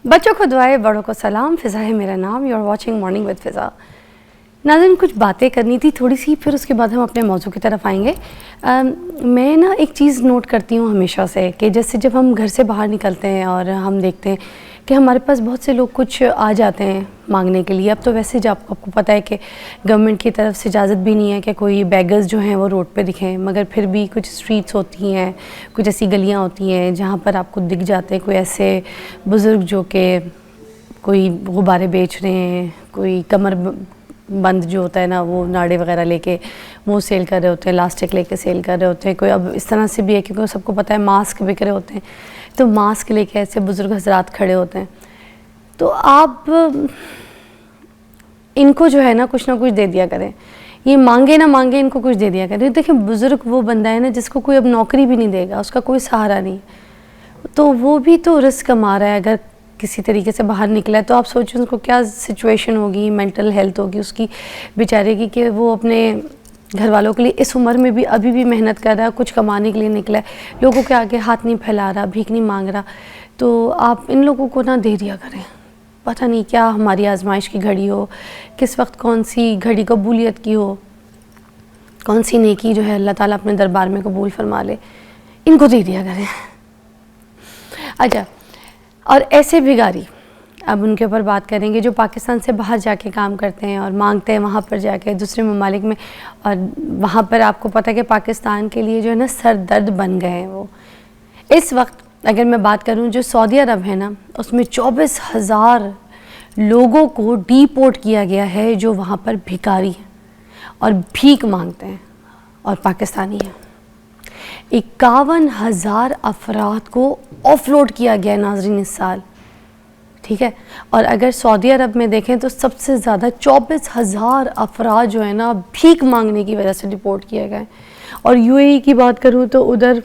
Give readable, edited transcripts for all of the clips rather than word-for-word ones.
बच्चों को दुआएं, बड़ों को सलाम। फ़िज़ा है मेरा नाम। You are watching morning with Fiza. नाज़रीन, कुछ बातें करनी थी थोड़ी सी, फिर उसके बाद हम अपने मौजू की तरफ आएंगे। मैं ना एक चीज़ नोट करती हूँ हमेशा से कि जैसे जब हम घर से बाहर निकलते हैं और हम देखते हैं कि हमारे पास बहुत से लोग कुछ आ जाते हैं मांगने के लिए। अब तो वैसे जब आपको पता है कि गवर्नमेंट की तरफ से इजाज़त भी नहीं है कि कोई बेगर्स जो हैं वो रोड पे दिखें, मगर फिर भी कुछ स्ट्रीट्स होती हैं, कुछ ऐसी गलियाँ होती हैं जहाँ पर आपको दिख जाते हैं कोई ऐसे बुज़ुर्ग जो कि कोई गुब्बारे बेच रहे हैं, कोई कमर बंद जो होता है ना वो नाड़े वगैरह लेके वो सेल कर रहे होते हैं, इलास्टिक लेके सेल कर रहे होते हैं। कोई अब इस तरह से भी है क्योंकि सबको पता है मास्क बिक रहे होते हैं, तो मास्क लेके ऐसे बुज़ुर्ग हजरात खड़े होते हैं। तो आप इनको जो है ना कुछ दे दिया करें, ये मांगे ना मांगे इनको कुछ दे दिया करें। देखिए, बुज़ुर्ग वो बंदा है ना जिसको कोई अब नौकरी भी नहीं देगा, उसका कोई सहारा नहीं, तो वो भी तो रिस्क कमा रहा है। अगर किसी तरीके से बाहर निकला है तो आप सोचें उसको क्या सिचुएशन होगी, मेंटल हेल्थ होगी उसकी बेचारे की, कि वो अपने घर वालों के लिए इस उम्र में भी अभी भी मेहनत कर रहा है, कुछ कमाने के लिए निकला है, लोगों के आगे हाथ नहीं फैला रहा, भीख नहीं मांग रहा। तो आप इन लोगों को ना दे दिया करें। पता नहीं क्या हमारी आजमाइश की घड़ी हो, किस वक्त कौन सी घड़ी कबूलियत की हो, कौन सी नेकी जो है अल्लाह ताला अपने दरबार में कबूल फरमा ले, इनको दे दिया करें। अच्छा, और ऐसे भिखारी, अब उनके ऊपर बात करेंगे जो पाकिस्तान से बाहर जाके काम करते हैं और मांगते हैं वहाँ पर जाके दूसरे ममालिक में, और वहाँ पर आपको पता है कि पाकिस्तान के लिए जो है ना सर दर्द बन गए हैं वो। इस वक्त अगर मैं बात करूँ जो सऊदी अरब है ना, उसमें 24,000 लोगों को डिपोर्ट किया गया है जो वहाँ पर भिखारी हैं और भीख मांगते हैं और पाकिस्तानी हैं। 51,000 अफराद को ऑफलोड किया गया है नाज़रीन इस साल, ठीक है। और अगर सऊदी अरब में देखें तो सबसे ज़्यादा 24,000 अफराद जो है ना भीख मांगने की वजह से डिपोर्ट किए गए। और यूएई की बात करूँ तो उधर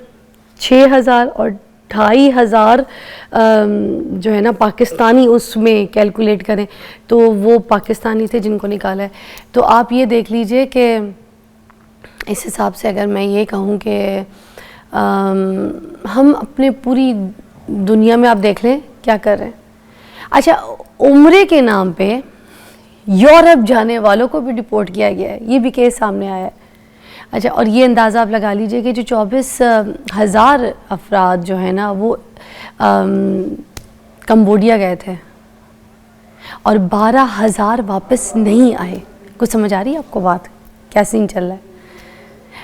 6,000 और 2,500 जो है ना पाकिस्तानी उसमें कैलकुलेट करें तो वो पाकिस्तानी थे जिनको निकाला है। तो आप ये देख लीजिए कि इस हिसाब से अगर मैं ये कहूँ कि हम अपने पूरी दुनिया में आप देख लें क्या कर रहे हैं। अच्छा, उम्रे के नाम पे यूरोप जाने वालों को भी डिपोर्ट किया गया है, ये भी केस सामने आया है। अच्छा, और ये अंदाज़ा आप लगा लीजिए कि जो 24,000 अफराद जो है ना वो कंबोडिया गए थे और 12,000 वापस नहीं आए। कुछ समझ आ रही है आपको बात, क्या सीन चल रहा है।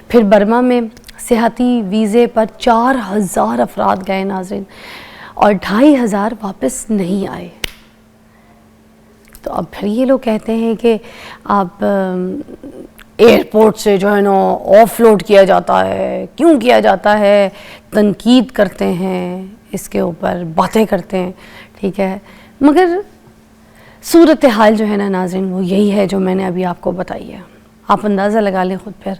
फिर बर्मा में सेहती वीज़े पर 4,000 अफराद गए नाज़रीन और 2,500 वापस नहीं आए। तो अब फिर ये लोग कहते हैं कि आप एयरपोर्ट से जो है ना ऑफलोड किया जाता है, क्यों किया जाता है, तनकीद करते हैं, इसके ऊपर बातें करते हैं, ठीक है। मगर सूरत हाल जो है ना नाज़रीन वो यही है जो मैंने अभी आपको बताई है। आप अंदाज़ा लगा लें ख़ुद फिर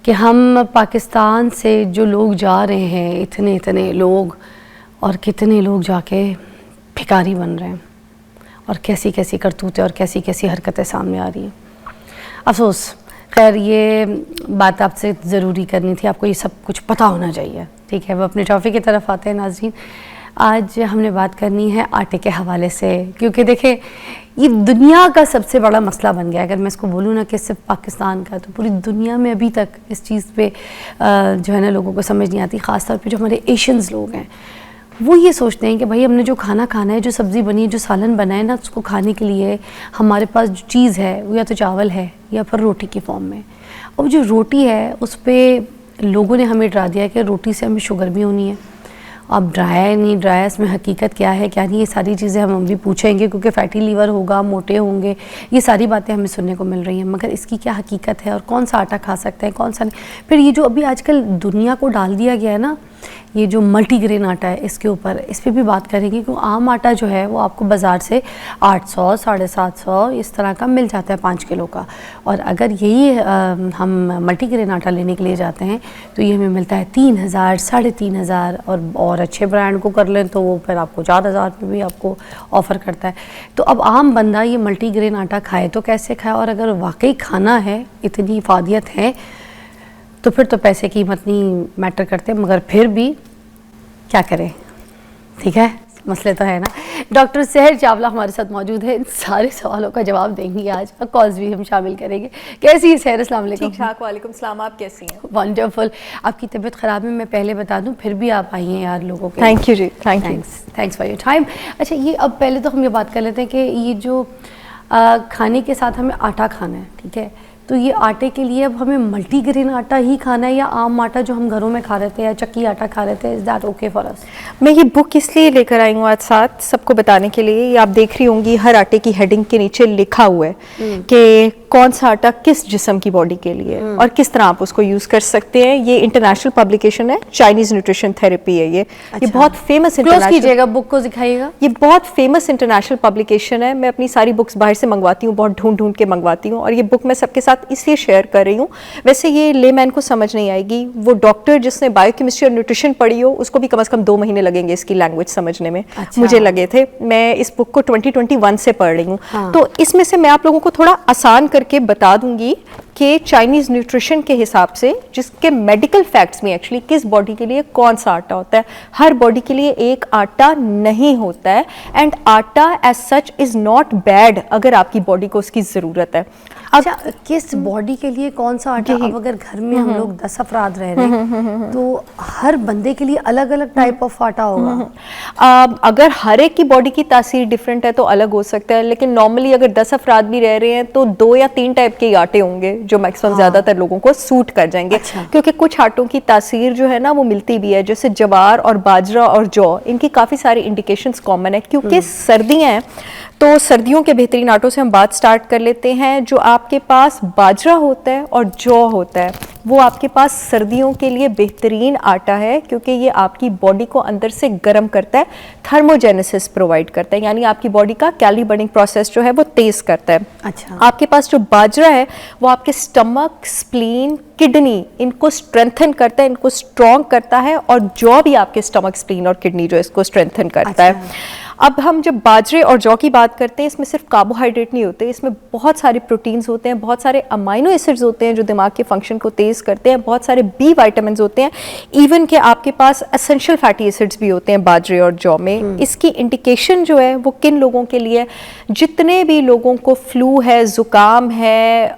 कि हम पाकिस्तान से जो लोग जा रहे हैं, इतने इतने लोग, और कितने लोग जाके भिखारी बन रहे हैं और कैसी कैसी करतूतें और कैसी कैसी हरकतें सामने आ रही हैं। अफसोस, खैर ये बात आपसे ज़रूरी करनी थी, आपको ये सब कुछ पता होना चाहिए, ठीक है। वो अपने टॉपिक की तरफ आते हैं नाज़रीन। आज हमने बात करनी है आटे के हवाले से, क्योंकि देखें ये दुनिया का सबसे बड़ा मसला बन गया। अगर मैं इसको बोलूँ ना कि सिर्फ पाकिस्तान का, तो पूरी दुनिया में अभी तक इस चीज़ पे जो है ना लोगों को समझ नहीं आती। ख़ास तौर पे जो हमारे एशियंस लोग हैं वो ये सोचते हैं कि भाई हमने जो खाना खाना है, जो सब्ज़ी बनी है, जो सालन बना है ना, उसको खाने के लिए हमारे पास जो चीज़ है वो या तो चावल है या फिर रोटी की फॉर्म में। और जो रोटी है उस पर लोगों ने हमें डरा दिया कि रोटी से हमें शुगर भी होनी है। अब ड्राई नहीं ड्राई, इसमें हकीकत क्या है क्या नहीं, ये सारी चीज़ें हम भी पूछेंगे, क्योंकि फैटी लीवर होगा, मोटे होंगे, ये सारी बातें हमें सुनने को मिल रही हैं। मगर इसकी क्या हकीकत है और कौन सा आटा खा सकते हैं, कौन सा नहीं। फिर ये जो अभी आजकल दुनिया को डाल दिया गया है ना, ये जो मल्टीग्रेन आटा है, इसके ऊपर इस पर भी बात करेंगे। क्योंकि आम आटा जो है वो आपको बाज़ार से 800, 750 इस तरह का मिल जाता है 5 किलो का, और अगर यही हम मल्टीग्रेन आटा लेने के लिए जाते हैं तो ये हमें मिलता है 3,000, 3,500, और अच्छे ब्रांड को कर लें तो वो फिर आपको 4,000 पे भी आपको ऑफ़र करता है। तो अब आम बंदा ये मल्टीग्रेन आटा खाए तो कैसे खाए, और अगर वाकई खाना है, इतनी इफादियत है, तो फिर तो पैसे की कीमत नहीं मैटर करते। मगर फिर भी क्या करें, ठीक है, मसले तो है ना। डॉक्टर सहर चावला हमारे साथ मौजूद है, इन सारे सवालों का जवाब देंगी आज, और कॉल्स भी हम शामिल करेंगे। कैसी है सहर? अस्सलाम वालेकुम। ठीक ठाक, वालेकुम सलाम, आप कैसी हैं? वंडरफुल। आपकी तबीयत ख़राब है, मैं पहले बता दूं, फिर भी आप आई हैं यार लोगों के। Thank you ji, thanks for your time. अच्छा, ये अब पहले तो हम ये बात कर लेते हैं कि ये जो खाने के साथ हमें आटा खाना है, ठीक है, तो ये आटे के लिए अब हमें मल्टीग्रेन आटा ही खाना है या आम आटा जो हम घरों में खा रहे थे या चक्की आटा खा रहे थे, is that okay for us? मैं ये बुक इसलिए लेकर आई हूँ आज साथ सबको बताने के लिए। ये आप देख रही होंगी हर आटे की हेडिंग के नीचे लिखा हुआ है कि कौन सा आटा किस जिस्म की बॉडी के लिए और किस तरह आप उसको यूज़ कर सकते हैं। ये इंटरनेशनल पब्लिकेशन है, चाइनीज़ न्यूट्रिशन थेरेपी है ये। अच्छा। ये बहुत फेमस कीजिएगा, बुक को दिखाइएगा। ये बहुत फेमस इंटरनेशनल पब्लिकेशन है। मैं अपनी सारी बुक्स बाहर से मंगवाती हूँ, बहुत ढूंढ के मंगवाती हूँ, और ये बुक मैं सबके साथ इसलिए शेयर कर रही हूँ। वैसे ये लेमैन को समझ नहीं आएगी, वो डॉक्टर जिसने बायोकेमिस्ट्री और न्यूट्रिशन पढ़ी हो उसको भी कम से कम 2 महीने लगेंगे इसकी लैंग्वेज समझने में। अच्छा। मुझे लगे थे। मैं इस बुक को 2021 से पढ़ रही हूँ। हाँ। तो इसमें से मैं आप लोगों को थोड़ा आसान करके बता दूंगी कि चाइनीज़ न्यूट्रिशन के हिसाब से, जिसके मेडिकल फैक्ट्स में एक्चुअली किस बॉडी के लिए कौन सा आटा होता है। हर बॉडी के लिए एक आटा नहीं होता है, and atta as such is not bad अगर आपकी बॉडी को उसकी ज़रूरत है। अच्छा, किस बॉडी के लिए कौन सा आटा? अब अगर घर में हम लोग 10 अफराद रह रहे हैं तो हर बंदे के लिए अलग अलग टाइप ऑफ आटा होगा। अगर हर एक की बॉडी की तासीर डिफरेंट है तो अलग हो सकता है, लेकिन नॉर्मली अगर 10 अफराद भी रह रहे हैं तो 2 या 3 टाइप के आटे होंगे जो मैक्सिमम ज़्यादातर लोगों को सूट कर जाएंगे। अच्छा। क्योंकि कुछ आटों की तासीर जो है ना वो मिलती भी है, जैसे जवार और बाजरा और जौ, इनकी काफ़ी सारी इंडिकेशंस कॉमन है। क्योंकि सर्दियाँ हैं तो सर्दियों के बेहतरीन आटों से हम बात स्टार्ट कर लेते हैं। जो आपके पास बाजरा होता है और जौ होता है वो आपके पास सर्दियों के लिए बेहतरीन आटा है, क्योंकि ये आपकी बॉडी को अंदर से गर्म करता है, थर्मोजेनेसिस प्रोवाइड करता है, यानी आपकी बॉडी का कैलोरी बर्निंग प्रोसेस जो है वो तेज़ करता है। अच्छा। आपके पास जो बाजरा है वो आपके स्टमक, स्प्लीन, किडनी, इनको स्ट्रेंथन करता है, इनको स्ट्रॉन्ग करता है, और जौ भी आपके स्टमक, स्प्लीन और किडनी जो है इसको स्ट्रेंथन करता है। अब हम जब बाजरे और जौ की बात करते हैं, इसमें सिर्फ कार्बोहाइड्रेट नहीं होते, इसमें बहुत सारे प्रोटीन्स होते हैं, बहुत सारे अमाइनो एसिड्स होते हैं जो दिमाग के फंक्शन को तेज़ करते हैं, बहुत सारे बी विटामिन्स होते हैं, इवन कि आपके पास एसेंशियल फैटी एसिड्स भी होते हैं बाजरे और जौ में। इसकी इंडिकेशन जो है वो किन लोगों के लिए? जितने भी लोगों को फ्लू है, ज़ुकाम है,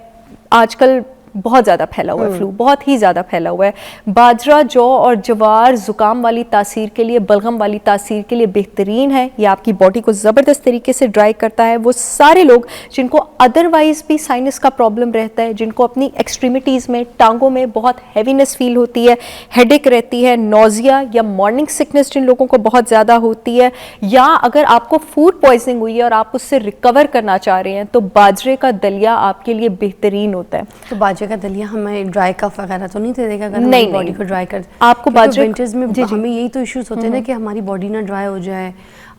आजकल बहुत ज़्यादा फैला हुआ है फ्लू, बहुत ही ज़्यादा फैला हुआ है। बाजरा, जौ और जवार ज़ुकाम वाली तासीर के लिए, बलगम वाली तासीर के लिए बेहतरीन है। ये आपकी बॉडी को ज़बरदस्त तरीके से ड्राई करता है। वो सारे लोग जिनको अदरवाइज़ भी साइनस का प्रॉब्लम रहता है, जिनको अपनी एक्सट्रीमिटीज़ में, टांगों में बहुत हैवीनेस फील होती है, हेडेक रहती है, नोजिया या मॉर्निंग सिकनेस जिन लोगों को बहुत ज़्यादा होती है, या अगर आपको फूड पॉइजनिंग हुई है और आप उससे रिकवर करना चाह रहे हैं, तो बाजरे का दलिया आपके लिए बेहतरीन होता है। तो बाजरे का दलिया हमें ड्राई कफ वगैरह तो नहीं दे देगा अगर नहीं, बॉडी को ड्राई कर? आपको बाजरे विंटर्स में हमें यही तो इश्यूज होते हैं ना कि हमारी बॉडी ना ड्राई हो जाए,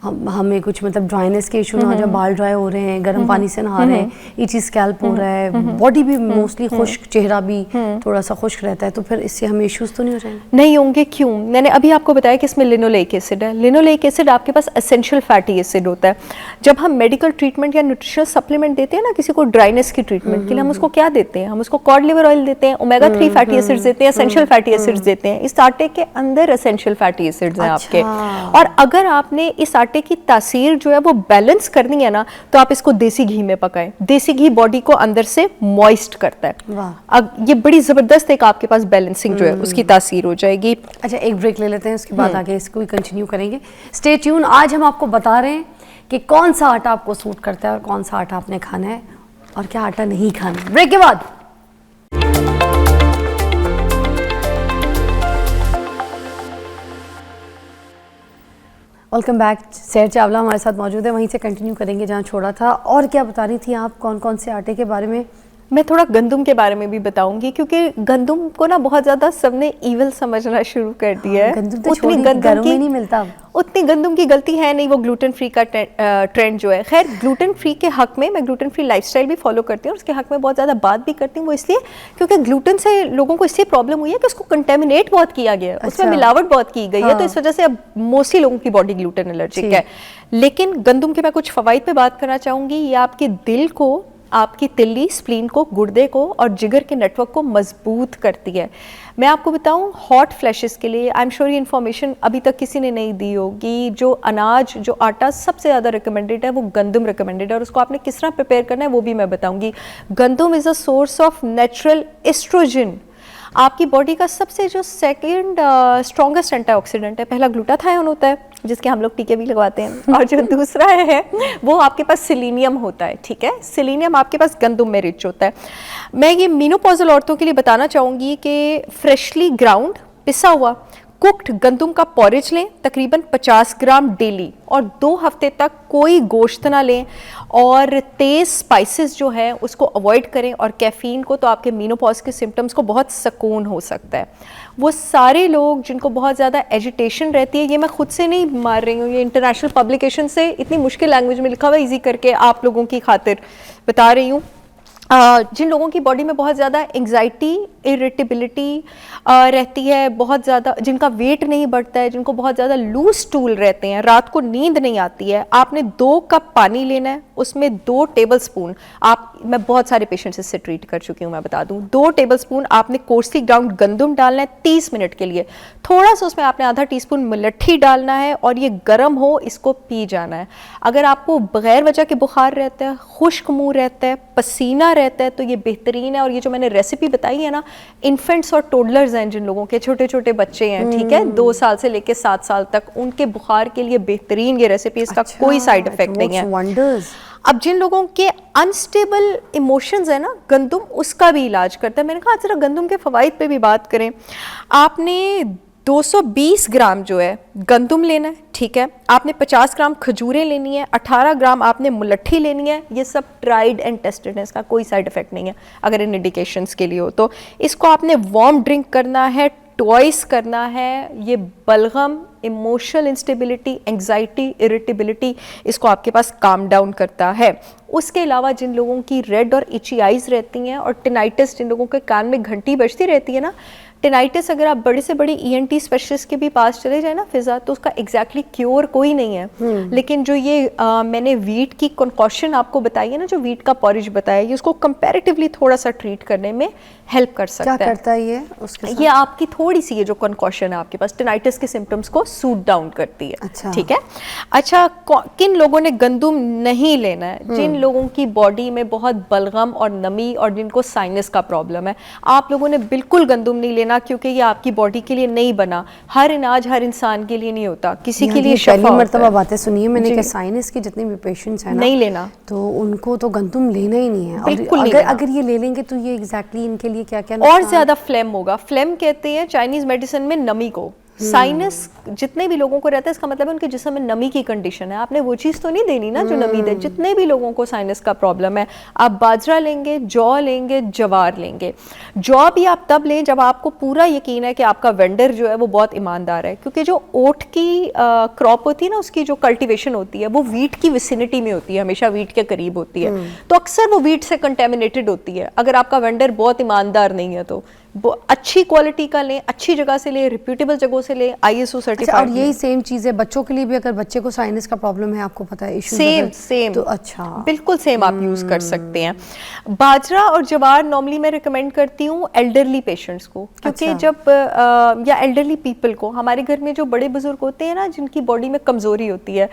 हमें कुछ मतलब ड्राइनेस के इशू ना हो जाए, बाल ड्राई हो रहे हैं, गर्म पानी से नहा रहे हैं, इची स्कैल्प हो रहा है, बॉडी भी मोस्टली खुश्क, चेहरा भी थोड़ा सा खुश्क रहता है, तो फिर इससे हमें इश्यूज तो नहीं हो जाएंगे? नहीं होंगे। क्यों? मैंने अभी आपको बताया कि इसमें लिनोलेइक एसिड है। लिनोलेइक एसिड आपके पास एसेंशियल फैटी एसिड होता है। जब हम मेडिकल ट्रीटमेंट या न्यूट्रिशनल सप्लीमेंट देते हैं ना किसी को ड्राइनेस की ट्रीटमेंट के लिए, हम उसको क्या देते हैं? हम उसको कॉड लिवर ऑयल देते हैं, ओमेगा 3 फैटी एसिड्स देते हैं, एसेंशियल फैटी एसिड्स देते हैं। इस आटे के अंदर एसेंशियल फैटी एसिड्स हैं आपके। और अगर आपने इस आटे की तासीर जो है वो बैलेंस करनी है ना, तो आप इसको देसी घी में पकाएं। देसी घी बॉडी को अंदर से मॉइस्ट करता है। अब ये बड़ी जबरदस्त एक आपके पास बैलेंसिंग जो है उसकी तासीर हो जाएगी। अच्छा, एक ब्रेक ले लेते हैं, उसके बाद आगे इसको कंटिन्यू करेंगे। Stay tune. आज हम आपको बता रहे हैं कि कौन सा आटा आपको सूट करता है और कौन सा आटा आपने खाना है और क्या आटा नहीं खाना। ब्रेक के बाद वेलकम बैक। सहर चावला हमारे साथ मौजूद है, वहीं से कंटिन्यू करेंगे जहां छोड़ा था। और क्या बता रही थी आप, कौन कौन से आटे के बारे में? मैं थोड़ा गंदम के बारे में भी बताऊंगी, क्योंकि गंदम को ना बहुत ज़्यादा सबने ईवल समझना शुरू कर दिया है। गंदम तो गंदम की नहीं मिलता, उतनी गंदम की गलती है नहीं। वो ग्लूटेन फ्री का ट्रेंड जो है, खैर ग्लूटेन फ्री के हक में मैं ग्लूटेन फ्री लाइफस्टाइल भी फॉलो करती हूँ, उसके हक में बहुत ज़्यादा बात भी करती हूँ। वो इसलिए क्योंकि ग्लूटेन से लोगों को इससे प्रॉब्लम हुई है कि उसको कंटेमिनेट बहुत किया गया है। अच्छा। उसमें मिलावट बहुत की गई है, तो इस वजह से अब मोस्टली लोगों की बॉडी ग्लूटेन एलर्जिक है। लेकिन गंदम के मैं कुछ फ़वाइद पे बात करना चाहूँगी। ये आपके दिल को, आपकी तिल्ली, स्प्लीन को, गुर्दे को और जिगर के नेटवर्क को मजबूत करती है। मैं आपको बताऊं, हॉट फ्लैशेस के लिए आई एम श्योर ये इन्फॉर्मेशन अभी तक किसी ने नहीं दी होगी। जो अनाज, जो आटा सबसे ज़्यादा रिकमेंडेड है वो गंदम रिकमेंडेड है, और उसको आपने किस तरह प्रिपेयर करना है वो भी मैं बताऊंगी। Gandum is a source of natural estrogen. आपकी बॉडी का सबसे जो सेकंड स्ट्रॉन्गेस्ट एंटीऑक्सीडेंट है, पहला ग्लूटाथायोन होता है जिसके हम लोग टीके भी लगवाते हैं, और जो दूसरा है वो आपके पास सेलेनियम होता है, ठीक है। सेलेनियम आपके पास गंदम में रिच होता है। मैं ये मेनोपॉजल औरतों के लिए बताना चाहूँगी कि फ्रेशली ग्राउंड, पिसा हुआ कुक्ड गंदम का पॉरेज लें, तकरीबन 50 ग्राम डेली, और 2 हफ्ते तक कोई गोश्त ना लें, और तेज़ स्पाइसेस जो है उसको अवॉइड करें, और कैफ़ीन को, तो आपके मेनोपॉज के सिम्टम्स को बहुत सुकून हो सकता है। वो सारे लोग जिनको बहुत ज़्यादा एजिटेशन रहती है, ये मैं खुद से नहीं मार रही हूँ, ये इंटरनेशनल पब्लिकेशन से इतनी मुश्किल लैंग्वेज में लिखा हुआ ईजी करके आप लोगों की खातिर बता रही हूँ। जिन लोगों की बॉडी में बहुत ज़्यादा एंग्जाइटी, इरिटेबिलिटी रहती है, बहुत ज़्यादा जिनका वेट नहीं बढ़ता है, जिनको बहुत ज़्यादा लूज स्टूल रहते हैं, रात को नींद नहीं आती है, आपने 2 कप पानी लेना है, उसमें 2 टेबलस्पून मैं बहुत सारे पेशेंट्स इससे ट्रीट कर चुकी हूँ, मैं बता दूँ, 2 टेबलस्पून आपने कोर्सली ग्राउंड गंदम डालना है 30 मिनट के लिए। थोड़ा सा उसमें आपने आधा टीस्पून मुलट्ठी डालना है, और ये गर्म हो, इसको पी जाना है। अगर आपको बगैर वजह के बुखार रहता है, खुश्क मुंह रहता है, पसीना रहता है, तो ये बेहतरीन है। और ये जो मैंने रेसिपी बताई है ना, इन्फेंट्स और टोडलर्स हैं, जिन लोगों के छोटे छोटे बच्चे हैं, ठीक है, 2 साल से लेके 7 साल तक, उनके बुखार के लिए बेहतरीन ये रेसिपी, इसका कोई साइड इफेक्ट नहीं है। अब जिन लोगों के अनस्टेबल इमोशंस है ना, गंदम उसका भी इलाज करता है। मैंने कहा जरा गंदम के फवाइद पे भी बात करें। आपने 220 ग्राम जो है गंदम लेना है, ठीक है। आपने 50 ग्राम खजूरें लेनी है, 18 ग्राम आपने मुलट्ठी लेनी है। ये सब ट्राइड एंड टेस्टेड है, इसका कोई साइड इफेक्ट नहीं है अगर इन इंडिकेशंस के लिए हो तो। इसको आपने वार्म ड्रिंक करना है, ट्वाइस करना है। ये बलगम, इमोशनल इंस्टेबिलिटी, एंग्जाइटी, इरिटेबिलिटी, इसको आपके पास काम डाउन करता है। उसके अलावा जिन लोगों की रेड और इची आइज़ रहती हैं, और टिनाइटिस, जिन लोगों के कान में घंटी बजती रहती है ना, टिनाइटिस अगर आप बड़े से बड़ी ENT स्पेशलिस्ट के भी पास चले जाए ना फिजा, तो उसका एग्जैक्टली क्योर कोई नहीं है। लेकिन जो ये मैंने वीट की कंकॉशन आपको बताई है ना, जो वीट का पॉरिज बताया, ये उसको कंपैरेटिवली थोड़ा सा ट्रीट करने में हेल्प कर सकता है। क्या करता है ये उसके साथ? ये आपकी थोड़ी सी ये जो कंकॉशन है आपके पास, टिनाइटिस के सिम्टम्स को सूट डाउन करती है। अच्छा। ठीक है। अच्छा, किन लोगों ने गंदम नहीं लेना है? जिन लोगों की बॉडी में बहुत बलगम और नमी, और जिनको साइनस का प्रॉब्लम है, आप लोगों ने बिल्कुल गंदम नहीं लेना, क्योंकि ये आपकी बॉडी के लिए नहीं बना। हर इनाज हर इंसान के लिए नहीं होता, किसी के लिए शफा पहली मर्तबा बातें सुनिए मैंने कि साइनस के जितने भी पेशेंट्स हैं ना, नहीं लेना, तो उनको तो गंदम लेना ही नहीं है। बिल्कुल और नहीं अगर ये ले लेंगे तो ये एग्जैक्टली इनके लिए क्या क्या और ज्यादा फ्लेम होगा। फ्लेम कहते हैं चाइनीज मेडिसिन में नमी को। साइनस जितने भी लोगों को रहता है, इसका मतलब है उनके जिस्म में नमी की कंडीशन है। आपने वो चीज़ तो नहीं देनी ना जो नमी दे। जितने भी लोगों को साइनस का प्रॉब्लम है, आप बाजरा लेंगे, जौ लेंगे, जवार लेंगे। जौ भी आप तब लें जब आपको पूरा यकीन है कि आपका वेंडर जो है वो बहुत ईमानदार है, क्योंकि जो ओट की क्रॉप होती है ना, उसकी जो कल्टिवेशन होती है वो वीट की विसिनिटी में होती है, हमेशा वीट के करीब होती है, तो अक्सर वो वीट से कंटेमिनेटेड होती है। अगर आपका वेंडर बहुत ईमानदार नहीं है तो अच्छी क्वालिटी का लें, अच्छी जगह से लें, रिप्यूटेबल जगहों से लें, ISO सर्टिफाइड। और यही सेम चीज़ है बच्चों के लिए भी, अगर बच्चे को साइनस का प्रॉब्लम है, आपको पता है इशू सेम तो अच्छा बिल्कुल सेम आप यूज़ कर सकते हैं। बाजरा और जवार नॉर्मली मैं रिकमेंड करती हूँ एल्डरली पेशेंट्स को, क्योंकि अच्छा। जब या एल्डरली पीपल को, हमारे घर में जो बड़े बुजुर्ग होते हैं ना, जिनकी बॉडी में कमज़ोरी होती है,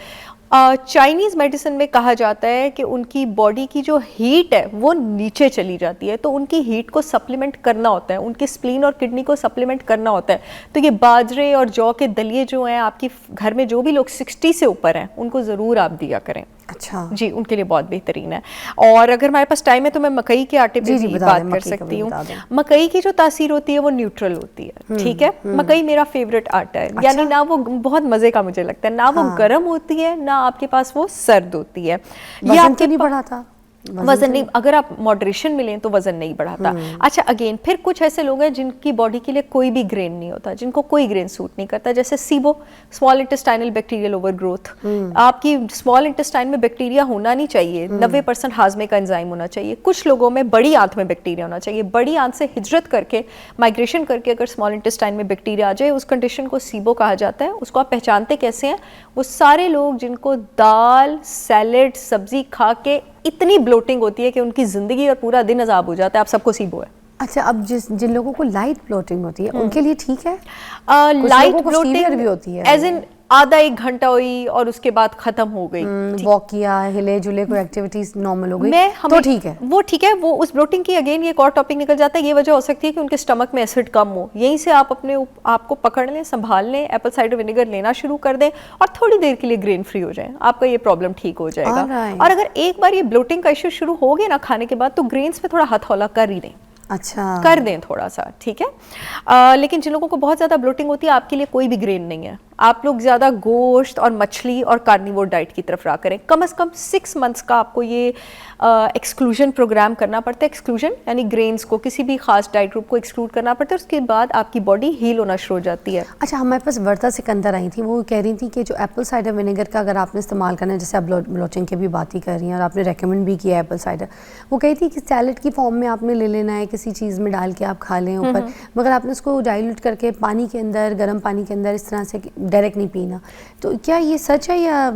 चाइनीज़ मेडिसिन में कहा जाता है कि उनकी बॉडी की जो हीट है वो नीचे चली जाती है, तो उनकी हीट को सप्लीमेंट करना होता है, उनके स्प्लीन और किडनी को सप्लीमेंट करना होता है। तो ये बाजरे और जौ के दलिए जो हैं, आपकी घर में जो भी लोग 60 से ऊपर हैं, उनको ज़रूर आप दिया करें। अच्छा जी, उनके लिए बहुत बेहतरीन है। और अगर हमारे पास टाइम है तो मैं मकई के आटे पे भी बात कर सकती हूँ। मकई की जो तासीर होती है वो न्यूट्रल होती है, ठीक है। मकई मेरा फेवरेट आटा है। अच्छा? यानी ना वो बहुत मजे का मुझे लगता है, ना वो गर्म होती है, ना आपके पास वो सर्द होती है। ये आपके नहीं बढ़ाता वजन नहीं, अगर आप मॉडरेशन में लें तो वजन नहीं बढ़ाता। अच्छा, अगेन फिर कुछ ऐसे लोग हैं जिनकी बॉडी के लिए कोई भी ग्रेन नहीं होता, जिनको कोई ग्रेन सूट नहीं करता, जैसे SIBO, small intestinal bacterial overgrowth. आपकी स्मॉल इंटेस्टाइन में बैक्टीरिया होना नहीं चाहिए, 90% हाजमे का एंजाइम होना चाहिए। कुछ लोगों में बड़ी आंत में बैक्टीरिया होना चाहिए। बड़ी आंत से हिजरत करके, माइग्रेशन करके अगर स्मॉल इंटेस्टाइन में बैक्टीरिया आ जाए, उस कंडीशन को सीबो कहा जाता है। उसको आप पहचानते कैसे हैं? वो सारे लोग जिनको दाल, सैलेड, सब्जी खा के इतनी ब्लोटिंग होती है कि उनकी ज़िंदगी और पूरा दिन अजाब हो जाता है। आप सबको सीबो है। अच्छा, अब जिन लोगों को लाइट ब्लोटिंग होती है उनके लिए ठीक है? लाइट ब्लोटिंग भी होती है एज इन आधा एक घंटा हुई और उसके बाद खत्म हो गई, वॉक किया, हिले जुले, कोई एक्टिविटीज नॉर्मल हो गई तो ठीक है, वो ठीक है। वो उस ब्लोटिंग की अगेन ये एक और टॉपिक निकल जाता है। ये वजह हो सकती है कि उनके स्टमक में एसिड कम हो। यहीं से आप अपने आपको पकड़ लें, संभाल लें, एप्पल साइडर विनेगर लेना शुरू कर दें और थोड़ी देर के लिए ग्रेन फ्री हो जाएं, आपका ये प्रॉब्लम ठीक हो जाएगा। और अगर एक बार ये ब्लोटिंग का इश्यू शुरू हो गया ना खाने के बाद, तो ग्रेन्स पे थोड़ा हथौला कर ही दें। अच्छा, कर दें थोड़ा सा, ठीक है। लेकिन जिन लोगों को बहुत ज़्यादा ब्लोटिंग होती है, आपके लिए कोई भी ग्रेन नहीं है। आप लोग ज़्यादा गोश्त और मछली और कार्निवोर डाइट की तरफ रहा करें। कम से कम 6 मंथ्स का आपको ये एक्सक्लूजन प्रोग्राम करना पड़ता है। एक्सक्लूजन यानी ग्रेन्स को, किसी भी खास डाइट ग्रुप को एक्सक्लूड करना पड़ता है। उसके बाद आपकी बॉडी हील होना शुरू हो जाती है। अच्छा, हमारे पास वर्दा सिकंदर आई थी, वो कह रही थी कि जो एप्पल साइडर विनेगर का अगर आपने इस्तेमाल करना है, जैसे आप ब्लोटिंग की भी बात ही कर रही हैं और आपने रेकमेंड भी किया एप्पल साइडर, वो कही थी कि सैलेड की फॉर्म में आपने ले लेना है, किसी चीज़ में डाल के आप खा लें ऊपर, मगर आपने उसको डाइल्यूट करके पानी के अंदर, गर्म पानी के अंदर इस तरह से डायरेक्ट नहीं पीना। तो क्या ये सच है या?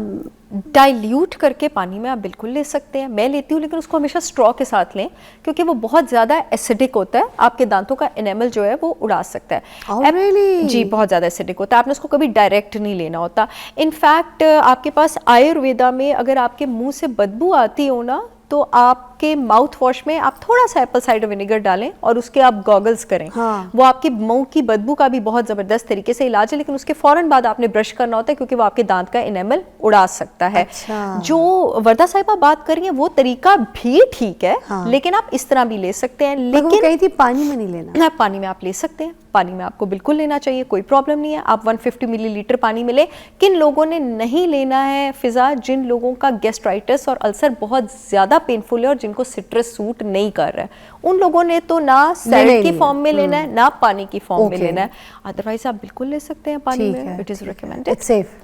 डाइल्यूट करके पानी में आप बिल्कुल ले सकते हैं, मैं लेती हूँ, लेकिन उसको हमेशा स्ट्रॉ के साथ लें क्योंकि वो बहुत ज़्यादा एसिडिक होता है। आपके दांतों का एनेमल जो है वो उड़ा सकता है। really? जी, बहुत ज़्यादा एसिडिक होता है। आपने उसको कभी डायरेक्ट नहीं लेना होता। इनफैक्ट आपके पास आयुर्वेदा में अगर आपके मुंह से बदबू आती हो ना, तो आपके माउथ वॉश में आप थोड़ा सा एप्पल साइडर विनेगर डालें और उसके आप गॉगल्स करें। हाँ। वो आपकी मुंह की बदबू का भी बहुत ज़बरदस्त तरीके से इलाज है, लेकिन उसके फ़ौरन बाद आपने ब्रश करना होता है क्योंकि वो आपके दांत का इनेमल उड़ा सकता है। अच्छा। जो वर्दा साहिबा बात कर रही हैं वो तरीका भी ठीक है। हाँ। लेकिन आप इस तरह भी ले सकते हैं। लेकिन वो कही थी पानी में नहीं लेना। पानी में आप ले सकते हैं, पानी में आपको बिल्कुल लेना चाहिए, कोई प्रॉब्लम नहीं है। आप 150 मिलीलीटर पानी में लें। किन लोगों ने नहीं लेना है फिजा? जिन लोगों का गैस्ट्राइटिस और अल्सर बहुत ज़्यादा पेनफुल है और जिनको सिट्रस सूट नहीं कर रहा है, उन लोगों ने तो ना सैलेड की फॉर्म में लेना है, ना पानी की फॉर्म में लेना है। अदरवाइज आप बिल्कुल ले सकते हैं पानी में। It is recommended,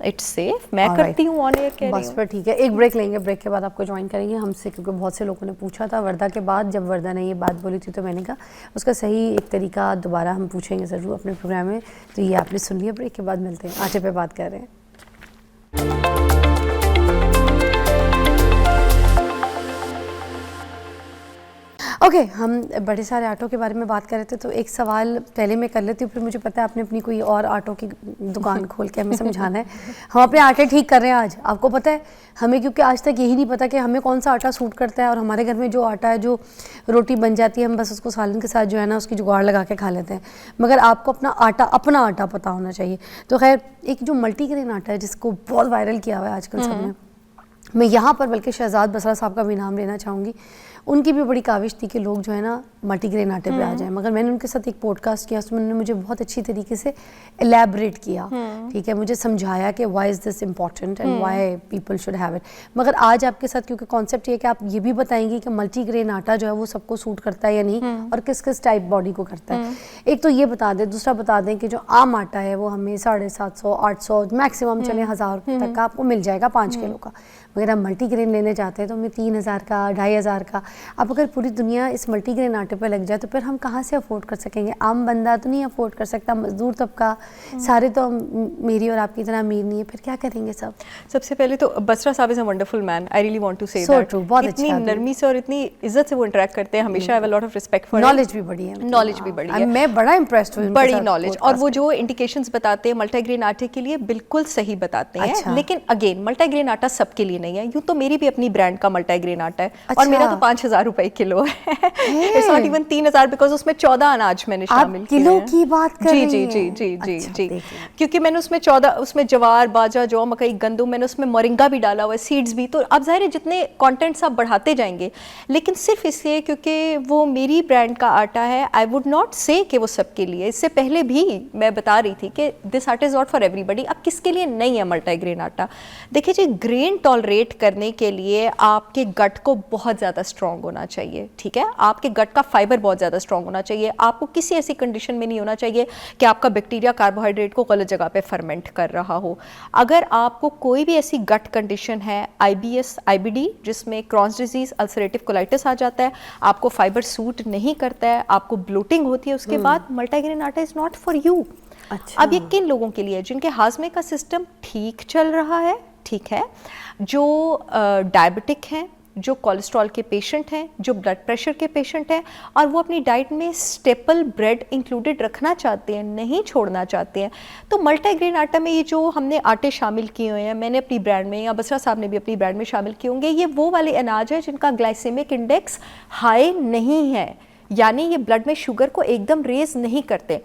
it's safe. मैं करती हूँ ऑन एयर, कह रही हूँ। बस पर ठीक है, एक ब्रेक लेंगे, ब्रेक के बाद आपको ज्वाइन करेंगे हमसे, क्योंकि बहुत से लोगों ने पूछा था वर्दा के बाद। जब वर्दा ने ये बात बोली थी तो मैंने कहा उसका सही एक तरीका दोबारा हम पूछेंगे ज़रूर अपने प्रोग्राम में। तो ये आपने सुन लिया, ब्रेक के बाद मिलते हैं। आटे पे बात कर रहे हैं। ओके, हम बड़े सारे आटों के बारे में बात कर रहे थे, तो एक सवाल पहले मैं कर लेती हूँ, फिर मुझे पता है आपने अपनी कोई और आटों की दुकान खोल के हमें समझाना है। हम अपने आटे ठीक कर रहे हैं आज, आपको पता है हमें, क्योंकि आज तक यही नहीं पता कि हमें कौन सा आटा सूट करता है। और हमारे घर में जो आटा है, जो रोटी बन जाती है, हम बस उसको सालन के साथ जो है ना उसकी जुगाड़ लगा के खा लेते हैं। मगर आपको अपना आटा पता होना चाहिए। तो खैर, एक जो मल्टीग्रेन आटा है जिसको बहुत वायरल किया हुआ है आजकल सबने, मैं यहाँ पर बल्कि शहजाद बसरा साहब का भी नाम लेना चाहूँगी। उनकी भी बड़ी काविश थी कि लोग जो है ना मल्टीग्रेन आटे पे आ जाएं, मगर मैंने उनके साथ एक पॉडकास्ट किया, उसमें उन्होंने मुझे बहुत अच्छी तरीके से एलैबोरेट किया, ठीक है, मुझे समझाया कि why is this important and why people should have it. मगर आज आपके साथ क्योंकि कॉन्सेप्ट ये है कि आप ये भी बताएंगे कि मल्टीग्रेन आटा जो है वो सबको सूट करता है या नहीं, और किस किस टाइप बॉडी को करता है। एक तो ये बता दें, दूसरा बता दें कि जो आम आटा है वो हमें 750, 800, मैक्सिमम चले 1000 रुपये तक का आपको मिल जाएगा 5 किलो का। मगर आप मल्टीग्रेन लेने जाते हैं तो हमें 3000 का, 2500 का। अब अगर पूरी दुनिया इस मल्टीग्रेन आटे पर लग जाए तो फिर हम कहाँ से अफोर्ड कर सकेंगे? आम बंदा तो नहीं अफोर्ड कर सकता, मजदूर तबका, सारे तो मेरी और आपकी तरह अमीर नहीं है, फिर क्या करेंगे सब? सबसे पहले तो बसरा साहब is a wonderful man, I really want to say that. बहुत इतनी नरमी से और इतनी इज्जत से वो इंटरेक्ट करते हैं, हमेशा have a lot of respect for. Knowledge भी बड़ी है, नॉलेज भी बड़ी है, मैं बड़ा इंप्रेस्ड हुई, बड़ी नॉलेज। और वो जो इंडिकेशंस बताते हैं मल्टीग्रेन आटे के लिए बिल्कुल सही बताते हैं। लेकिन अगेन मल्टीग्रेन आटा सबके लिए नहीं है। यूँ तो मेरी भी अपनी ब्रांड का मल्टीग्रेन आटा है, और मेरा तो 5000 रुपए किलो है। इट्स नॉट इवन 3000, बिकॉज उसमें 14 अनाज मैंने शामिल किए हैं। किलो की बात कर रही हैं? जी जी जी जी जी जी, क्योंकि मैंने उसमें 14, उसमें जवार, बाजरा, जौ, मकई, गंदम, मैंने उसमें मोरिंगा भी डाला हुआ है, सीड्स भी। तो अब जाहिर है जितने कंटेंट्स आप बढ़ाते जाएंगे, लेकिन सिर्फ इसलिए क्योंकि वो मेरी ब्रांड का आटा है, आई वुड नॉट से कि वो सबके लिए। इससे पहले भी मैं बता रही थी कि दिस आटा इज नॉट फॉर एवरीबडी। अब किसके लिए नहीं है मल्टीग्रेन आटा? देखिए जी, ग्रेन टॉलरेट करने के लिए आपके गट को बहुत ज़्यादा स्ट्रॉन्ग होना चाहिए, ठीक है। आपके गट का फाइबर बहुत ज़्यादा स्ट्रॉन्ग होना चाहिए। आपको किसी ऐसी कंडीशन में नहीं होना चाहिए कि आपका बैक्टीरिया कार्बोहाइड्रेट को गलत जगह पे फर्मेंट कर रहा हो। अगर आपको कोई भी ऐसी गट कंडीशन है, IBS, IBD, जिसमें क्रॉन्स डिजीज, अल्सरेटिव कोलाइटिस आ जाता है, आपको फाइबर सूट नहीं करता है, आपको ब्लोटिंग होती है, उसके बाद मल्टीग्रेन आटा इज़ नॉट फॉर यू। अच्छा। अब ये किन लोगों के लिए? जिनके हाजमे का सिस्टम ठीक चल रहा है, ठीक है, जो डायबिटिक हैं, जो कोलेस्ट्रॉल के पेशेंट हैं, जो ब्लड प्रेशर के पेशेंट हैं और वो अपनी डाइट में स्टेपल ब्रेड इंक्लूडेड रखना चाहते हैं, नहीं छोड़ना चाहते हैं, तो मल्टीग्रेन आटा में ये जो हमने आटे शामिल किए हुए हैं, मैंने अपनी ब्रांड में या बसरा साहब ने भी अपनी ब्रांड में शामिल किए होंगे, ये वो वाले अनाज है जिनका ग्लाइसेमिक इंडेक्स हाई नहीं है, यानी ये ब्लड में शुगर को एकदम रेज नहीं करते।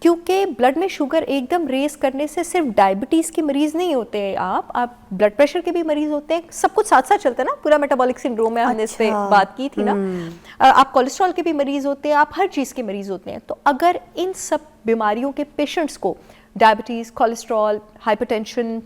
क्योंकि ब्लड में शुगर एकदम रेस करने से सिर्फ डायबिटीज़ के मरीज़ नहीं होते हैं, आप ब्लड प्रेशर के भी मरीज़ होते हैं, सब कुछ साथ साथ चलता है ना, पूरा मेटाबॉलिक सिंड्रोम है, हमने इस पे बात की थी ना। आप कोलेस्ट्रॉल के भी मरीज़ होते हैं, आप हर चीज़ के मरीज़ होते हैं। तो अगर इन सब बीमारियों के पेशेंट्स को डायबिटीज़, कोलेस्ट्रॉल, हाइपरटेंशन,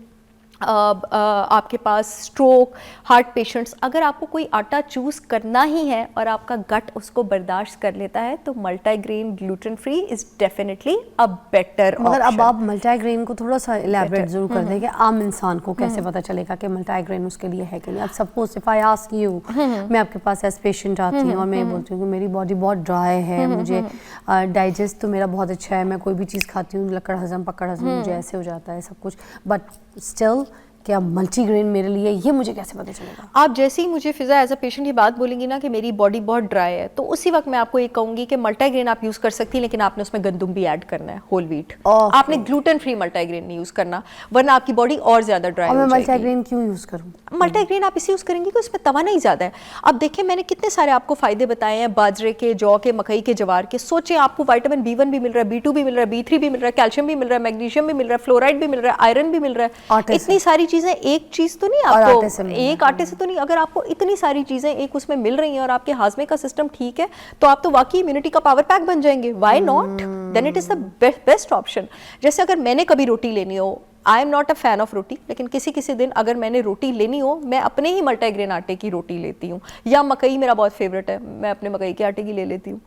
आपके पास स्ट्रोक, हार्ट पेशेंट्स, अगर आपको कोई आटा चूज़ करना ही है और आपका गट उसको बर्दाश्त कर लेता है तो multigrain gluten free is definitely a better option. मगर अब आप मल्टीग्रेन को थोड़ा सा इलैबोरेट जरूर कर दें कि आम इंसान को कैसे पता चलेगा कि मल्टीग्रेन उसके लिए है कि नहीं। अब suppose if I ask you, मैं आपके पास एज पेशेंट आती हूँ और मैं बोलती हूँ कि मेरी बॉडी बहुत ड्राई है, मुझे डाइजेस्ट तो मेरा बहुत अच्छा है, मैं कोई भी चीज़ खाती हूँ लकड़ हजम पकड़ हजम मुझे ऐसे हो जाता है सब कुछ, बट स्टिल क्या मल्टीग्रेन मेरे लिए, ये मुझे कैसे पता चलेगा? आप जैसे ही मुझे फिजा एज अ पेशेंट ये बात बोलेंगी ना कि मेरी बॉडी बहुत ड्राई है, तो उसी वक्त मैं आपको ये कहूंगी कि मल्टीग्रेन आप यूज कर सकती हैं, लेकिन आपने उसमें गंदुम भी ऐड करना है, होल व्हीट। आपने ग्लूटेन फ्री मल्टीग्रेन नहीं यूज करना, वरना आपकी बॉडी और ज्यादा ड्राई हो जाएगी। मल्टीग्रेन क्यों यूज करूं? मल्टीग्रेन आप इसे यूज करेंगे कि उसमें तवाना ही ज्यादा है। अब देखिए मैंने कितने सारे आपको फायदे बताए हैं बाजरे के, जौ के, मकई के, जवार के। सोचे आपको विटामिन B1 भी मिल रहा है, B2 भी मिल रहा है, B3 भी मिल रहा है, कैल्शियम भी मिल रहा है, मैग्नीशियम भी मिल रहा है, फ्लोराइड भी मिल रहा है, आयरन भी मिल रहा है। इतनी सारी चीजें एक चीज तो नहीं, आपको एक आटे से तो नहीं, अगर आपको इतनी सारी चीजें एक उसमें मिल रही हैं और आपके हाजमे का सिस्टम ठीक है तो आप तो वाकई इम्यूनिटी का पावर पैक बन जाएंगे। Why not, then it is the best option. जैसे अगर मैंने कभी रोटी लेनी हो, I am not a fan of roti, लेकिन किसी किसी दिन अगर मैंने रोटी लेनी हो, मैं अपने ही मल्टीग्रेन आटे की रोटी लेती हूँ, या मकई मेरा बहुत फेवरेट है, मैं अपने मकई के आटे की ले लेती हूँ।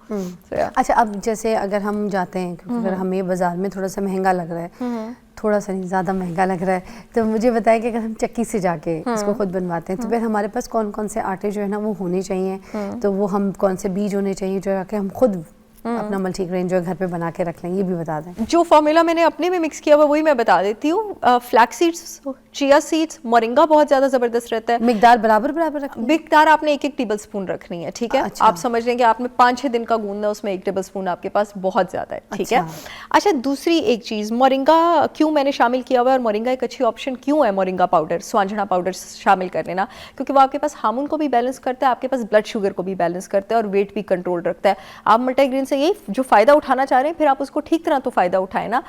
अच्छा, अब जैसे अगर हम जाते हैं, क्योंकि अगर हमें बाजार में थोड़ा सा महंगा लग रहा है, थोड़ा सा नहीं ज़्यादा महंगा लग रहा है, तो मुझे बताएं कि अगर हम चक्की से जाके इसको खुद बनवाते हैं तो फिर हमारे पास कौन कौन से आटे जो है ना वो होने चाहिए, तो वो हम कौन से बीज होने चाहिए जो है कि हम खुद अपना मल्टीग्रेन जो घर पे बना के रख लें, ये भी बता दें। जो फॉर्मूला मैंने अपने में मिक्स किया हुआ वही मैं बता देती हूँ। Flax seeds, chia seeds, moringa बहुत ज्यादा जबरदस्त रहता है। मिकदार बराबर बराबर रखनी है? मिकदार आपने 1-1 टेबल स्पून रखनी है, ठीक है। अच्छा। आप समझ लें कि आपने 5-6 दिन का गूंदना, उसमें 1 टेबल स्पून आपके पास बहुत ज्यादा है, ठीक है। अच्छा, दूसरी एक चीज, मोरिंगा क्यों मैंने शामिल किया हुआ है और मोरिंगा एक अच्छी ऑप्शन क्यों है, मोरिंगा पाउडर, स्वांजना पाउडर शामिल कर लेना, क्योंकि वो आपके पास हार्मोन को भी बैलेंस करता है, आपके पास ब्लड शुगर को भी बैलेंस करता है और वेट भी कंट्रोल रखता है। आप मल्टीग्रेन से यही जो फायदा उठाना चाह रहे हैं, फिर आप उसको ठीक तरह तो फायदा उठाए ना।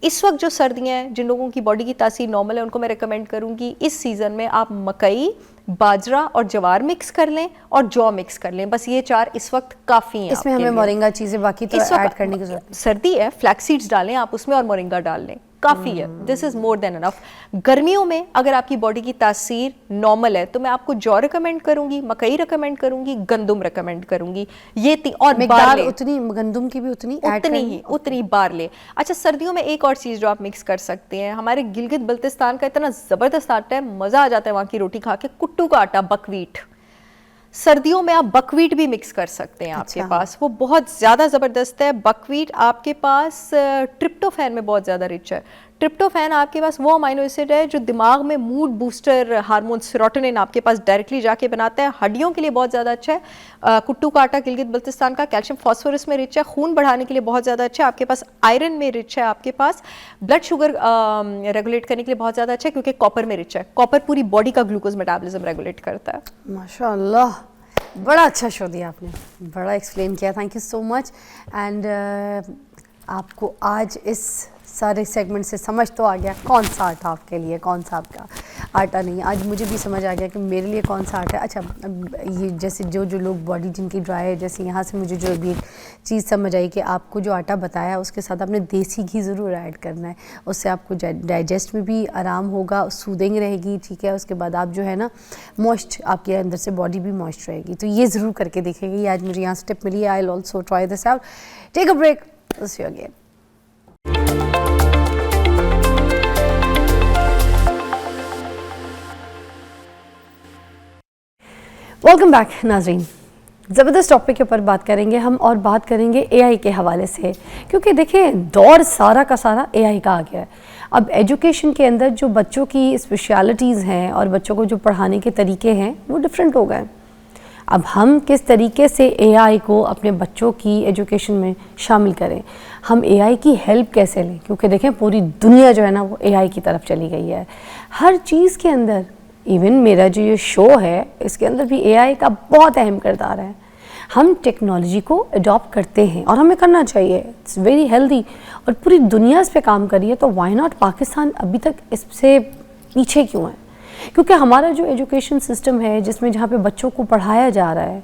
इस वक्त जो सर्दियां हैं, जिन लोगों की बॉडी की तासीर नॉर्मल है, उनको मैं रिकमेंड करूंगी इस सीजन में आप मकई, बाजरा और जवार मिक्स कर लें और जौ मिक्स कर लें, बस ये 4 इस वक्त काफी हैं। इसमें हमें मोरिंगा चीजें बाकी तो ऐड करने की जरूरत नहीं। सर्दी है, फ्लैक्स सीड्स डालें आप उसमें और मोरिंगा डाल लें, काफ़ी है, this is more than enough. गर्मियों में अगर आपकी बॉडी की तासीर नॉर्मल है तो मैं आपको जौ रिकमेंड करूंगी, मकई रिकमेंड करूंगी, गंदुम रिकमेंड करूंगी, ये और मिकदार उतनी, गंदुम की भी उतनी बारले। अच्छा, सर्दियों में एक और चीज़ जो आप मिक्स कर सकते हैं, हमारे गिलगित बल्तिस्तान का इतना ज़बरदस्त आटा है, मज़ा आ जाता है वहाँ की रोटी खा के, कुट्टू का आटा, बकवीट। सर्दियों में आप बकवीट भी मिक्स कर सकते हैं, आपके पास वो बहुत ज़्यादा ज़बरदस्त है। बकवीट आपके पास ट्रिप्टोफैन में बहुत ज़्यादा रिच है। ट्रिप्टोफैन आपके पास वो अमाइनो एसिड है जो दिमाग में मूड बूस्टर हार्मोन सेरोटोनिन आपके पास डायरेक्टली जाके बनाता है, हड्डियों के लिए बहुत ज़्यादा अच्छा है। कुट्टू का आटा गिलगित बल्तिस्तान का कैल्शियम फॉस्फोरस में रिच है, खून बढ़ाने के लिए बहुत ज़्यादा अच्छा है। आपके पास आयरन में रिच है, आपके पास ब्लड शुगर रेगुलेट करने के लिए बहुत ज़्यादा अच्छा है, क्योंकि कॉपर में रिच है। कॉपर पूरी बॉडी का ग्लूकोज मेटाबॉलिज्म रेगुलेट करता है। माशाअल्लाह, बड़ा अच्छा शो दिया आपने, बड़ा एक्सप्लेन किया, thank you so much. And आपको आज इस सारे सेगमेंट से समझ तो आ गया कौन सा आटा आपके लिए, कौन सा आपका आटा नहीं। आज मुझे भी समझ आ गया कि मेरे लिए कौन सा आटा है। अच्छा, ये जैसे जो लोग बॉडी जिनकी ड्राई है, जैसे यहाँ से मुझे जो भी एक चीज़ समझ आई कि आपको जो आटा बताया उसके साथ आपने देसी घी ज़रूर ऐड करना है, उससे आपको डाइजेस्ट में भी आराम होगा, सूदिंग रहेगी, ठीक है। उसके बाद आप जो है ना मॉइस्ट, आपके अंदर से बॉडी भी मॉइस्ट रहेगी, तो ये ज़रूर करके देखेंगे। आज मुझे यहाँ से टिप मिली है, I will also try this out. Take a break, see you again. Welcome back नाज़रीन, ज़बरदस्त टॉपिक के ऊपर बात करेंगे हम, और बात करेंगे एआई के हवाले से, क्योंकि देखिए दौर सारा का सारा एआई का आ गया है। अब एजुकेशन के अंदर जो बच्चों की स्पेशलिटीज़ हैं और बच्चों को जो पढ़ाने के तरीके हैं वो डिफरेंट हो गए। अब हम किस तरीके से एआई को अपने बच्चों की एजुकेशन में शामिल करें, हम एआई की हेल्प कैसे लें, क्योंकि देखें पूरी दुनिया जो है ना वो एआई की तरफ चली गई है। हर चीज़ के अंदर, इवन मेरा जो ये शो है इसके अंदर भी एआई का बहुत अहम किरदार है। हम टेक्नोलॉजी को अडॉप्ट करते हैं और हमें करना चाहिए, इट्स वेरी हेल्दी, और पूरी दुनिया इस पे काम कर रही है, तो व्हाई नॉट पाकिस्तान अभी तक इससे पीछे क्यों है? क्योंकि हमारा जो एजुकेशन सिस्टम है जिसमें जहाँ पे बच्चों को पढ़ाया जा रहा है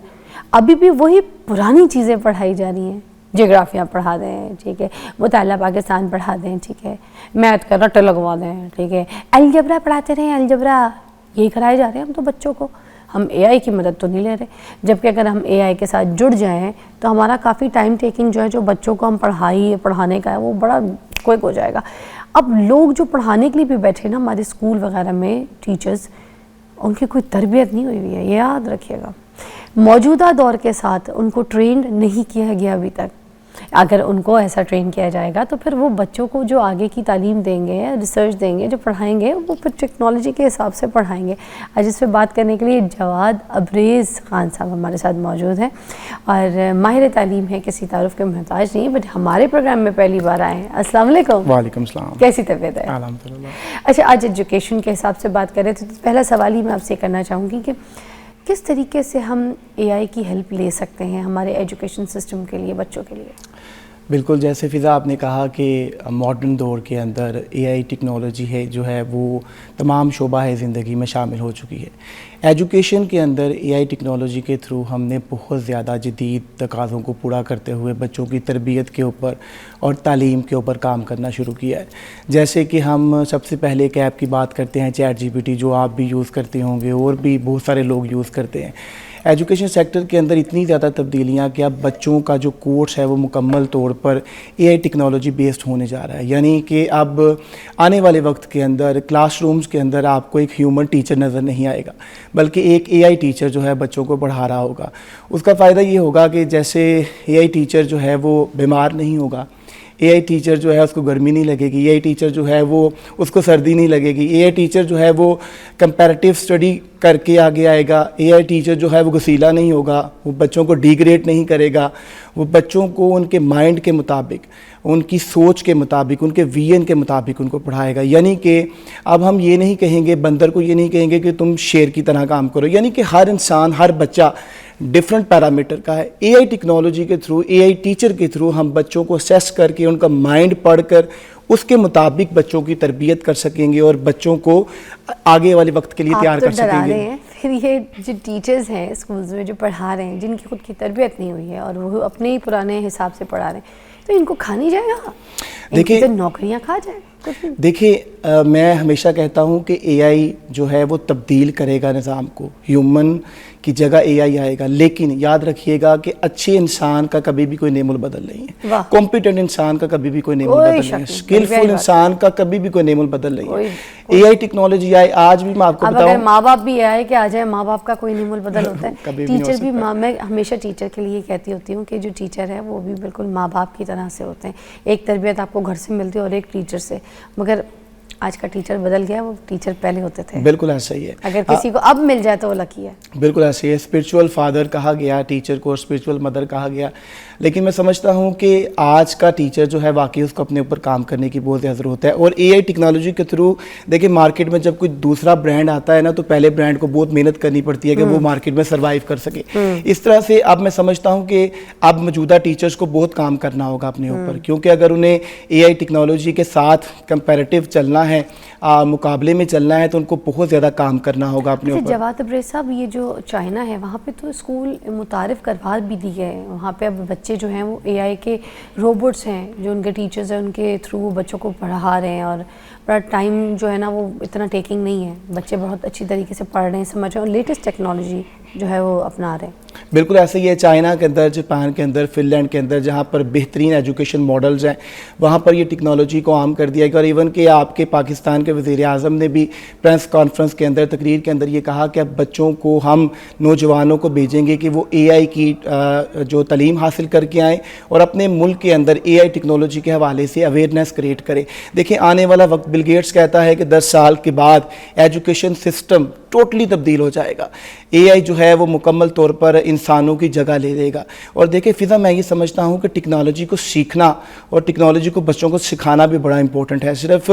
अभी भी वही पुरानी चीज़ें पढ़ाई जा रही हैं। जियोग्राफियाँ पढ़ा दें, ठीक है, मुताला पाकिस्तान पढ़ा दें, ठीक है, मैथ का रट्टे लगवा दें, ठीक है, अलजबरा पढ़ाते रहें, अलजबरा यही कराए जा रहे हैं हम तो बच्चों को। हम एआई की मदद तो नहीं ले रहे, जबकि अगर हम एआई के साथ जुड़ जाएं तो हमारा काफ़ी टाइम टेकिंग जो है, जो बच्चों को हम पढ़ाने का है, वो बड़ा क्विक हो जाएगा। अब लोग जो पढ़ाने के लिए भी बैठे ना हमारे स्कूल वगैरह में, टीचर्स, उनकी कोई तरबियत नहीं हुई है, ये याद रखिएगा। मौजूदा दौर के साथ उनको ट्रेंड नहीं किया गया अभी तक। अगर उनको ऐसा ट्रेन किया जाएगा तो फिर वो बच्चों को जो आगे की तालीम देंगे, रिसर्च देंगे, जो पढ़ाएंगे वो फिर टेक्नोलॉजी के हिसाब से पढ़ाएंगे। आज इस पर बात करने के लिए जवाद अब्रेज़ खान साहब हमारे साथ मौजूद हैं और माहिर तालीम है, किसी तारुफ के मोहताज नहीं, बट हमारे प्रोग्राम में पहली बार आए हैं। अस्सलाम वालेकुम। वालेकुम सलाम। कैसी तबीयत है? अल्हम्दुलिल्लाह। अच्छा, आज एजुकेशन के हिसाब से बात करें तो पहला सवाल ही मैं आपसे करना चाहूँगी कि किस तरीके से हम एआई की हेल्प ले सकते हैं हमारे एजुकेशन सिस्टम के लिए, बच्चों के लिए? बिल्कुल, जैसे फ़िज़ा आपने कहा कि मॉडर्न दौर के अंदर एआई टेक्नोलॉजी है जो है वो तमाम शोबा है ज़िंदगी में शामिल हो चुकी है। एजुकेशन के अंदर एआई टेक्नोलॉजी के थ्रू हमने बहुत ज़्यादा जदीद तकाज़ों को पूरा करते हुए बच्चों की तरबियत के ऊपर और तालीम के ऊपर काम करना शुरू किया है। जैसे कि हम सबसे पहले एक ऐप की बात करते हैं, चैट जीपीटी, जो आप भी यूज़ करते होंगे और भी बहुत सारे लोग यूज़ करते हैं। एजुकेशन सेक्टर के अंदर इतनी ज़्यादा तब्दीलियाँ कि अब बच्चों का जो कोर्स है वो मुकम्मल तौर पर एआई टेक्नोलॉजी बेस्ड होने जा रहा है। यानी कि अब आने वाले वक्त के अंदर क्लासरूम्स के अंदर आपको एक ह्यूमन टीचर नज़र नहीं आएगा, बल्कि एक एआई टीचर जो है बच्चों को पढ़ा रहा होगा। उसका फ़ायदा ये होगा कि जैसे एआई टीचर जो है वो बीमार नहीं होगा, एआई टीचर जो है उसको गर्मी नहीं लगेगी, एआई टीचर जो है वो उसको सर्दी नहीं लगेगी, एआई टीचर जो है वो कंपैरेटिव स्टडी करके आगे आएगा, एआई टीचर जो है वो घसीला नहीं होगा, वो बच्चों को डिग्रेड नहीं करेगा, वो बच्चों को उनके माइंड के मुताबिक, उनकी सोच के मुताबिक, उनके विजन के मुताबिक उनको पढ़ाएगा। यानी कि अब हम ये नहीं कहेंगे, बंदर को ये नहीं कहेंगे कि तुम शेर की तरह काम करो, यानी कि हर इंसान, हर बच्चा डिफरेंट पैरामीटर का है। एआई टेक्नोलॉजी के थ्रू, एआई टीचर के थ्रू हम बच्चों को असेस करके उनका माइंड पढ़कर उसके मुताबिक बच्चों की तरबियत कर सकेंगे और बच्चों को आगे वाले वक्त के लिए तैयार कर सकेंगे। फिर ये जो टीचर्स हैं स्कूल्स में जो पढ़ा रहे हैं, जिनकी खुद की तरबियत नहीं हुई है और वो अपने ही पुराने हिसाब से पढ़ा रहे हैं, तो इनको खा नहीं जाएगा? देखिए, तो नौकरियां खा जाए। देखिए, मैं हमेशा कहता हूँ कि एआई जो है वो तब्दील करेगा निज़ाम को, ह्यूमन की जगह एआई आएगा, लेकिन याद रखिएगा कि अच्छे इंसान का कभी भी कोई नेमुल बदल नहीं है, कॉम्पिटेंट इंसान का कभी भी कोई नेमुल बदल नहीं है, स्किलफुल इंसान का कभी भी कोई नेमुल बदल नहीं है। एआई टेक्नोलॉजी आए, आज भी मैं आपको बताऊं, अगर माँ बाप भी आए कि आ जाए, माँ बाप का कोई नेमुल बदल होता है, टीचर भी, मैं हमेशा टीचर के लिए कहती होती हूँ कि जो टीचर है वो भी बिल्कुल माँ बाप की तरह से होते हैं। एक तरबियत आपको घर से मिलती है और एक टीचर से, मगर आज का टीचर बदल गया, वो टीचर पहले होते थे। बिल्कुल ऐसा ही है। अगर किसी को अब मिल जाए तो वो लकी है। बिल्कुल ऐसे ही है। स्पिरिचुअल फादर कहा गया टीचर को, स्पिरिचुअल मदर कहा गया, लेकिन मैं समझता हूँ कि आज का टीचर जो है वाकई उसको अपने ऊपर काम करने की बहुत ज़्यादा ज़रूरत है। और एआई टेक्नोलॉजी के थ्रू देखिए, मार्केट में जब कोई दूसरा ब्रांड आता है ना, तो पहले ब्रांड को बहुत मेहनत करनी पड़ती है कि वो मार्केट में सर्वाइव कर सके। इस तरह से अब मैं समझता हूँ कि अब मौजूदा टीचर्स को बहुत काम करना होगा अपने ऊपर, क्योंकि अगर उन्हें एआई टेक्नोलॉजी के साथ कंपैरेटिव चलना है, मुकाबले में चलना है, तो उनको बहुत ज़्यादा काम करना होगा अपने ऊपर। जवाद अब्रेज़ साहब, ये जो चाइना है वहाँ पे तो स्कूल मुतारिफ करवा भी दी गए हैं, वहाँ पे अब बच्चे जो हैं वो एआई के रोबोट्स हैं, जो उनके टीचर्स हैं उनके थ्रू वो बच्चों को पढ़ा रहे हैं, और बड़ा टाइम जो है ना वो इतना टेकिंग नहीं है, बच्चे बहुत अच्छी तरीके से पढ़ रहे हैं, समझ रहे हैं और लेटेस्ट टेक्नोलॉजी जो है वो अपना रहे हैं। बिल्कुल ऐसे ही है। चाइना के अंदर, जापान के अंदर, फिनलैंड के अंदर जहाँ पर बेहतरीन एजुकेशन मॉडल्स हैं, वहाँ पर ये टेक्नोलॉजी को आम कर दिया गया। और इवन कि आपके पाकिस्तान के वज़ीर-ए-आज़म ने भी प्रेस कॉन्फ्रेंस के अंदर, तकरीर के अंदर ये कहा कि अब बच्चों को, हम नौजवानों को भेजेंगे कि वो AI की जो तालीम हासिल करके आएँ और अपने मुल्क के अंदर AI टेक्नोलॉजी के हवाले से अवेयरनेस क्रिएट करें। देखिए, आने वाला वक्त, बिल गेट्स कहता है कि 10 साल के बाद एजुकेशन सिस्टम टोटली तब्दील हो जाएगा। AI जो है वो मुकम्मल तौर पर इंसानों की जगह ले लेगा। और देखिए फ़िज़ा, मैं ये समझता हूँ कि टेक्नोलॉजी को सीखना और टेक्नोलॉजी को बच्चों को सिखाना भी बड़ा इंपॉर्टेंट है। सिर्फ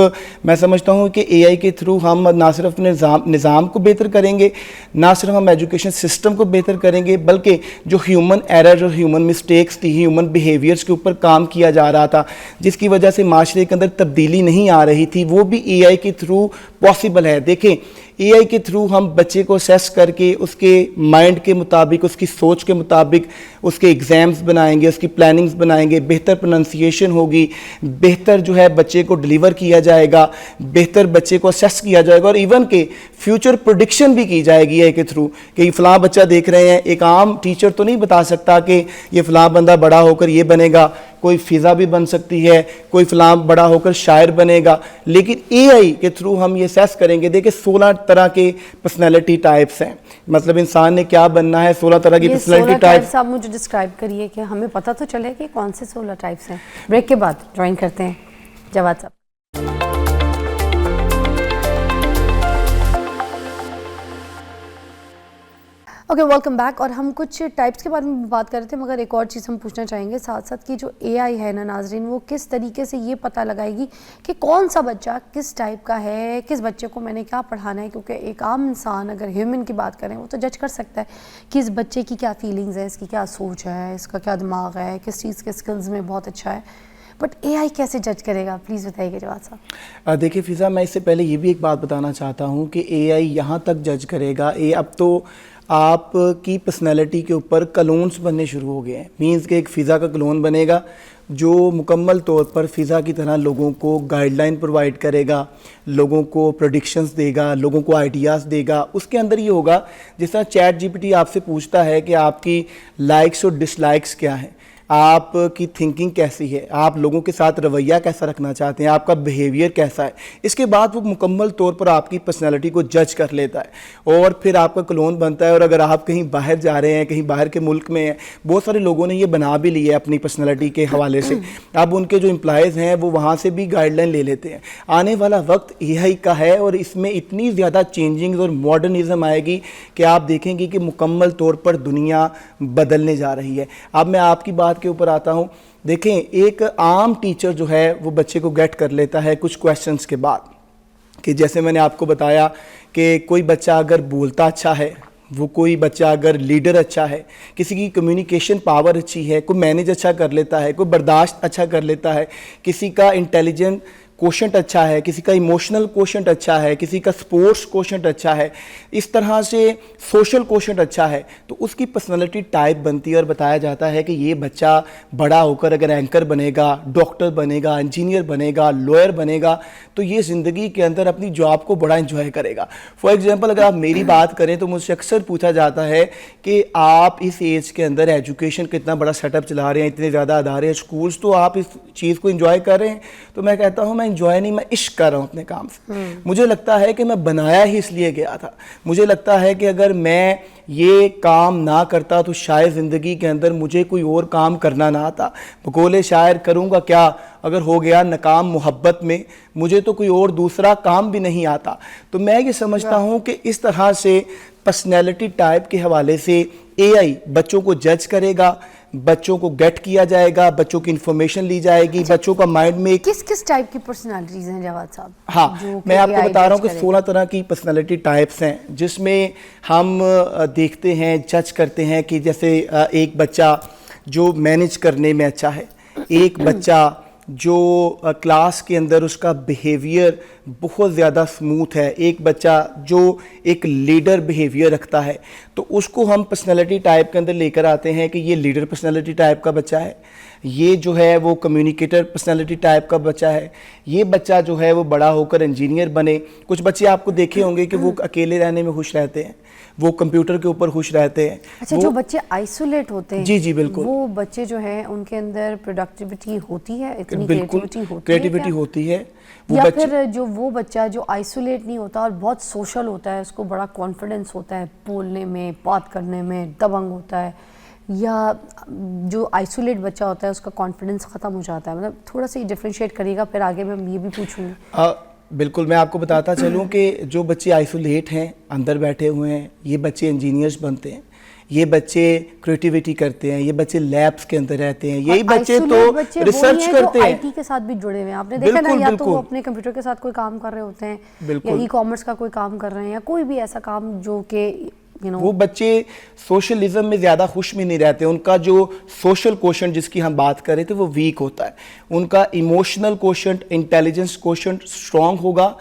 मैं समझता हूँ कि AI के थ्रू हम ना सिर्फ निज़ाम को बेहतर करेंगे, ना सिर्फ हम एजुकेशन सिस्टम को बेहतर करेंगे, बल्कि जो ह्यूमन एरर और ह्यूमन मिस्टेक्स थी, ह्यूमन बिहेवियर्स के ऊपर काम किया जा रहा था, जिसकी वजह से माशरे के अंदर तब्दीली नहीं आ रही थी, वो भी AI के थ्रू पॉसिबल है। देखें, AI के थ्रू हम बच्चे को असेस करके उसके माइंड के मुताबिक, उसकी सोच के मुताबिक उसके एग्ज़ाम्स बनाएंगे, उसकी प्लानिंग्स बनाएंगे, बेहतर प्रोनंसिएशन होगी, बेहतर जो है बच्चे को डिलीवर किया जाएगा, बेहतर बच्चे को असेस किया जाएगा और इवन के फ्यूचर प्रेडिक्शन भी की जाएगी AI के थ्रू कि फ़लाँ बच्चा देख रहे हैं। एक आम टीचर तो नहीं बता सकता कि ये फ़लाँ बंदा बड़ा होकर ये बनेगा, कोई फ़िज़ा भी बन सकती है, कोई फ़लाँ बड़ा होकर शायर बनेगा, लेकिन AI के थ्रू हम ये असेस करेंगे। देखिए 16 तरह के पर्सनैलिटी टाइप्स हैं, मतलब इंसान ने क्या बनना है, 16 तरह की पर्सनैलिटी टाइप्स। आप मुझे डिस्क्राइब करिए कि हमें पता तो चले कि कौन से 16 टाइप्स हैं। ब्रेक के बाद ज्वाइन करते हैं जवाद साहब। Okay, welcome back. और हम कुछ टाइप्स के बारे में बात कर रहे थे, मगर एक और चीज़ हम पूछना चाहेंगे साथ साथ कि जो AI है ना नाजरीन, वो किस तरीके से ये पता लगाएगी कि कौन सा बच्चा किस टाइप का है, किस बच्चे को मैंने क्या पढ़ाना है। क्योंकि एक आम इंसान, अगर ह्यूमन की बात करें, वो तो जज कर सकता है कि इस बच्चे की क्या फीलिंग्स है, इसकी क्या सोच है, इसका क्या दिमाग है, किस चीज़ के स्किल्स में बहुत अच्छा है। बट AI कैसे जज करेगा, प्लीज़ बताइए जवाद साहब। देखिए फ़िज़ा, मैं इससे पहले ये भी एक बात बताना चाहता हूँ कि AI यहाँ तक जज करेगा, अब तो आपकी पर्सनैलिटी के ऊपर क्लोन्स बनने शुरू हो गए हैं। मीन्स कि एक फ़िज़ा का क्लोन बनेगा जो मुकम्मल तौर पर फ़िज़ा की तरह लोगों को गाइडलाइन प्रोवाइड करेगा, लोगों को प्रेडिक्शंस देगा, लोगों को आइडियाज़ देगा। उसके अंदर ये होगा, जिस तरह ChatGPT आपसे पूछता है कि आपकी लाइक्स और डिसलाइक्स क्या हैं, आपकी थिंकिंग कैसी है, आप लोगों के साथ रवैया कैसा रखना चाहते हैं, आपका बिहेवियर कैसा है। इसके बाद वो मुकम्मल तौर पर आपकी पर्सनैलिटी को जज कर लेता है और फिर आपका क्लोन बनता है। और अगर आप कहीं बाहर जा रहे हैं, कहीं बाहर के मुल्क में हैं, बहुत सारे लोगों ने ये बना भी लिया है अपनी पर्सनैलिटी के हवाले से, अब उनके जो एम्प्लॉयज़ हैं वो वहाँ से भी गाइडलाइन ले लेते हैं। आने वाला वक्त AI का है और इसमें इतनी ज़्यादा चेंजिंग्स और मॉडर्निज़म आएगी कि आप देखेंगे कि मुकम्मल तौर पर दुनिया बदलने जा रही है। अब मैं आपकी बात के ऊपर आता हूँ। देखें, एक आम टीचर जो है वो बच्चे को गेट कर लेता है कुछ क्वेश्चंस के बाद, कि जैसे मैंने आपको बताया कि कोई बच्चा अगर बोलता अच्छा है, वो कोई बच्चा अगर लीडर अच्छा है, किसी की कम्युनिकेशन पावर अच्छी है, कोई मैनेज अच्छा कर लेता है, कोई बर्दाश्त अच्छा कर लेता है, किसी का इंटेलिजेंट कोशेंट अच्छा है, किसी का इमोशनल कोशेंट अच्छा है, किसी का स्पोर्ट्स कोशेंट अच्छा है, इस तरह से सोशल कोशेंट अच्छा है, तो उसकी पर्सनालिटी टाइप बनती है। और बताया जाता है कि ये बच्चा बड़ा होकर अगर एंकर बनेगा, डॉक्टर बनेगा, इंजीनियर बनेगा, लॉयर बनेगा, तो ये ज़िंदगी के अंदर अपनी जॉब को बड़ा इंजॉय करेगा। फॉर एग्जांपल, अगर आप मेरी बात करें तो मुझसे अक्सर पूछा जाता है कि आप इस एज के अंदर एजुकेशन का इतना बड़ा सेटअप चला रहे हैं, इतने ज़्यादा अदारे, स्कूल्स, तो आप इस चीज़ को इंजॉय कर रहे हैं? तो मैं कहता हूँ, मैं इंजॉय नहीं, मैं इश्क कर रहा हूँ अपने काम से। मुझे लगता है कि मैं बनाया ही इसलिए गया था। मुझे लगता है कि अगर मैं ये काम ना करता तो शायद ज़िंदगी के अंदर मुझे कोई और काम करना ना आता। बकौले शायर करूँगा क्या अगर हो गया नाकाम मोहब्बत में, मुझे तो कोई और दूसरा काम भी नहीं आता। तो मैं ये समझता हूँ कि इस तरह से पर्सनैलिटी टाइप के हवाले से AI बच्चों को जज करेगा, बच्चों को गेट किया जाएगा, बच्चों की इंफॉर्मेशन ली जाएगी। अच्छा, बच्चों का माइंड में किस किस टाइप की पर्सनालिटीज हैं जवाद साहब? हाँ, मैं आपको बता रहा हूँ कि 16 तरह की पर्सनालिटी टाइप्स हैं, जिसमें हम देखते हैं, जज करते हैं कि जैसे एक बच्चा जो मैनेज करने में अच्छा है, एक बच्चा जो क्लास के अंदर उसका बिहेवियर बहुत ज़्यादा स्मूथ है, एक बच्चा जो एक लीडर बिहेवियर रखता है, तो उसको हम पर्सनैलिटी टाइप के अंदर लेकर आते हैं कि ये लीडर पर्सनैलिटी टाइप का बच्चा है, ये जो है वो कम्युनिकेटर पर्सनैलिटी टाइप का बच्चा है, ये बच्चा जो है वो बड़ा होकर इंजीनियर बने। कुछ बच्चे आपको देखे होंगे कि वो अकेले रहने में खुश रहते हैं, वो कंप्यूटर के ऊपर खुश रहते हैं। अच्छा, जो बच्चे आइसोलेट होते हैं, जी जी बिल्कुल, वो बच्चे जो हैं उनके अंदर प्रोडक्टिविटी होती है, इतनी बिल्कुल क्रिएटिविटी होती है। या फिर जो वो बच्चा जो आइसोलेट नहीं होता और बहुत सोशल होता है, उसको बड़ा कॉन्फिडेंस होता है बोलने में, बात करने में, दबंग होता है, या जो आइसोलेट बच्चा होता है उसका कॉन्फिडेंस ख़त्म हो जाता है? मतलब थोड़ा सा डिफरेंशिएट करिएगा, फिर आगे मैं ये भी पूछूंगी। बिल्कुल, मैं आपको बताता चलूं कि जो बच्चे आइसोलेट हैं, अंदर बैठे हुए हैं, ये बच्चे इंजीनियर्स बनते हैं, ये बच्चे क्रिएटिविटी करते हैं, ये बच्चे लैब्स के अंदर रहते हैं, यही बच्चे तो रिसर्च करते हैं, आईटी के साथ भी जुड़े हुए हैं। आपने देखा ना, या तो वो अपने कंप्यूटर के साथ कोई काम कर रहे होते हैं, या ई कॉमर्स का कोई काम कर रहे हैं, या कोई भी ऐसा काम जो कि वो बच्चे सोशलिज्म में ज़्यादा खुश भी नहीं रहते। उनका जो सोशल कोशेंट जिसकी हम बात कर रहे थे वो वीक होता है, उनका emotional quotient, intelligence quotient strong होगा,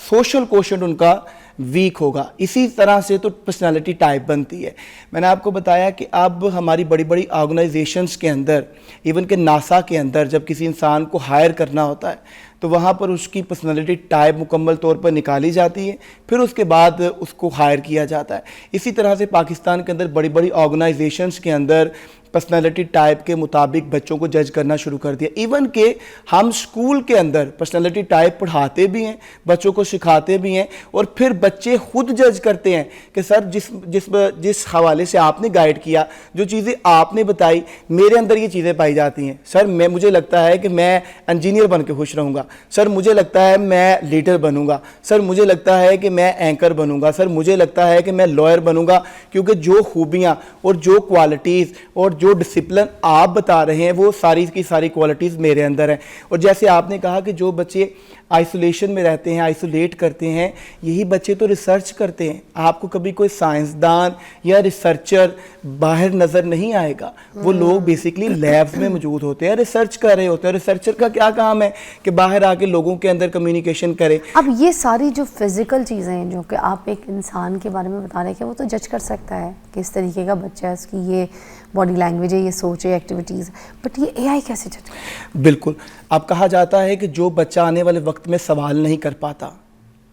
सोशल कोशेंट उनका वीक होगा। इसी तरह से तो पर्सनालिटी टाइप बनती है। मैंने आपको बताया कि अब हमारी बड़ी बड़ी ऑर्गेनाइजेशंस के अंदर, इवन के नासा के अंदर, जब किसी इंसान को हायर करना होता है तो वहाँ पर उसकी पर्सनालिटी टाइप मुकम्मल तौर पर निकाली जाती है, फिर उसके बाद उसको हायर किया जाता है। इसी तरह से पाकिस्तान के अंदर बड़ी बड़ी ऑर्गेनाइजेशंस के अंदर पर्सनालिटी टाइप के मुताबिक बच्चों को जज करना शुरू कर दिया। इवन के हम स्कूल के अंदर पर्सनालिटी टाइप पढ़ाते भी हैं, बच्चों को सिखाते भी हैं, और फिर बच्चे खुद जज करते हैं कि सर जिस हवाले से आपने गाइड किया, जो चीज़ें आपने बताई, मेरे अंदर ये चीज़ें पाई जाती हैं। सर मुझे लगता है कि मैं इंजीनियर बन के खुश रहूँगा, सर मुझे लगता है मैं लीडर बनूँगा, सर मुझे लगता है कि मैं एंकर बनूँगा, सर मुझे लगता है कि मैं लॉयर बनूँगा, क्योंकि जो खूबियाँ और जो क्वालिटीज़ और जो डिसिप्लिन आप बता रहे हैं वो सारी की सारी क्वालिटीज़ मेरे अंदर हैं। और जैसे आपने कहा कि जो बच्चे आइसोलेशन में रहते हैं, आइसोलेट करते हैं, यही बच्चे तो रिसर्च करते हैं। आपको कभी कोई साइंसदान या रिसर्चर बाहर नज़र नहीं आएगा, वो लोग बेसिकली लैब्स में मौजूद होते हैं, रिसर्च कर रहे होते हैं। रिसर्चर का क्या काम है कि बाहर आके लोगों के अंदर कम्युनिकेशन करे। अब ये सारी जो फिजिकल चीज़ें हैं जो कि आप एक इंसान के बारे में बता रहे हैं, कि वो तो जज कर सकता है किस तरीके का बच्चा है, उसकी ये बॉडी लैंग्वेज है, ये सोच है, एक्टिविटीज़, बट ये एआई कैसे जज करे? बिल्कुल, अब कहा जाता है कि जो बच्चा आने वाले वक्त में सवाल नहीं कर पाता,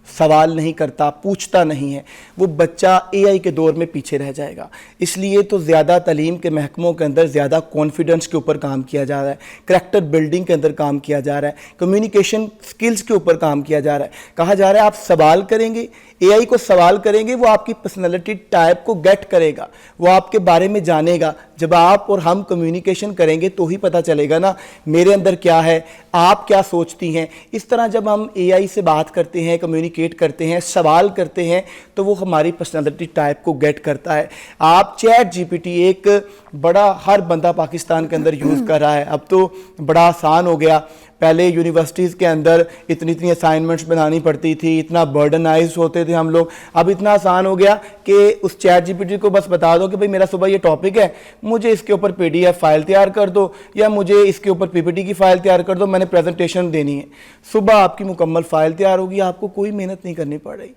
सवाल नहीं करता, पूछता नहीं है, वो बच्चा एआई के दौर में पीछे रह जाएगा। इसलिए तो ज़्यादा तालीम के महकमों के अंदर ज़्यादा कॉन्फिडेंस के ऊपर काम किया जा रहा है, करैक्टर बिल्डिंग के अंदर काम किया जा रहा है, कम्युनिकेशन स्किल्स के ऊपर काम किया जा रहा है। कहा जा रहा है आप सवाल करेंगे, एआई को सवाल करेंगे, वो आपकी पर्सनैलिटी टाइप को गेट करेगा, वो आपके बारे में जानेगा। जब आप और हम कम्युनिकेशन करेंगे तो ही पता चलेगा ना मेरे अंदर क्या है, आप क्या सोचती हैं। इस तरह जब हम एआई से बात करते हैं, कम्युनिकेट करते हैं, सवाल करते हैं, तो वो हमारी पर्सनैलिटी टाइप को गेट करता है। आप चैट जीपीटी एक बड़ा हर बंदा पाकिस्तान के अंदर यूज़ कर रहा है, अब तो बड़ा आसान हो गया। पहले यूनिवर्सिटीज़ के अंदर इतनी असाइनमेंट्स बनानी पड़ती थी, इतना बर्डनाइज होते थे हम लोग। अब इतना आसान हो गया कि उस चैट जीपीटी को बस बता दो कि भाई मेरा सुबह ये टॉपिक है, मुझे इसके ऊपर पीडीएफ फाइल तैयार कर दो, या मुझे इसके ऊपर पीपीटी की फ़ाइल तैयार कर दो, मैंने प्रेजेंटेशन देनी है। सुबह आपकी मुकम्मल फ़ाइल तैयार होगी, आपको कोई मेहनत नहीं करनी पड़ रही।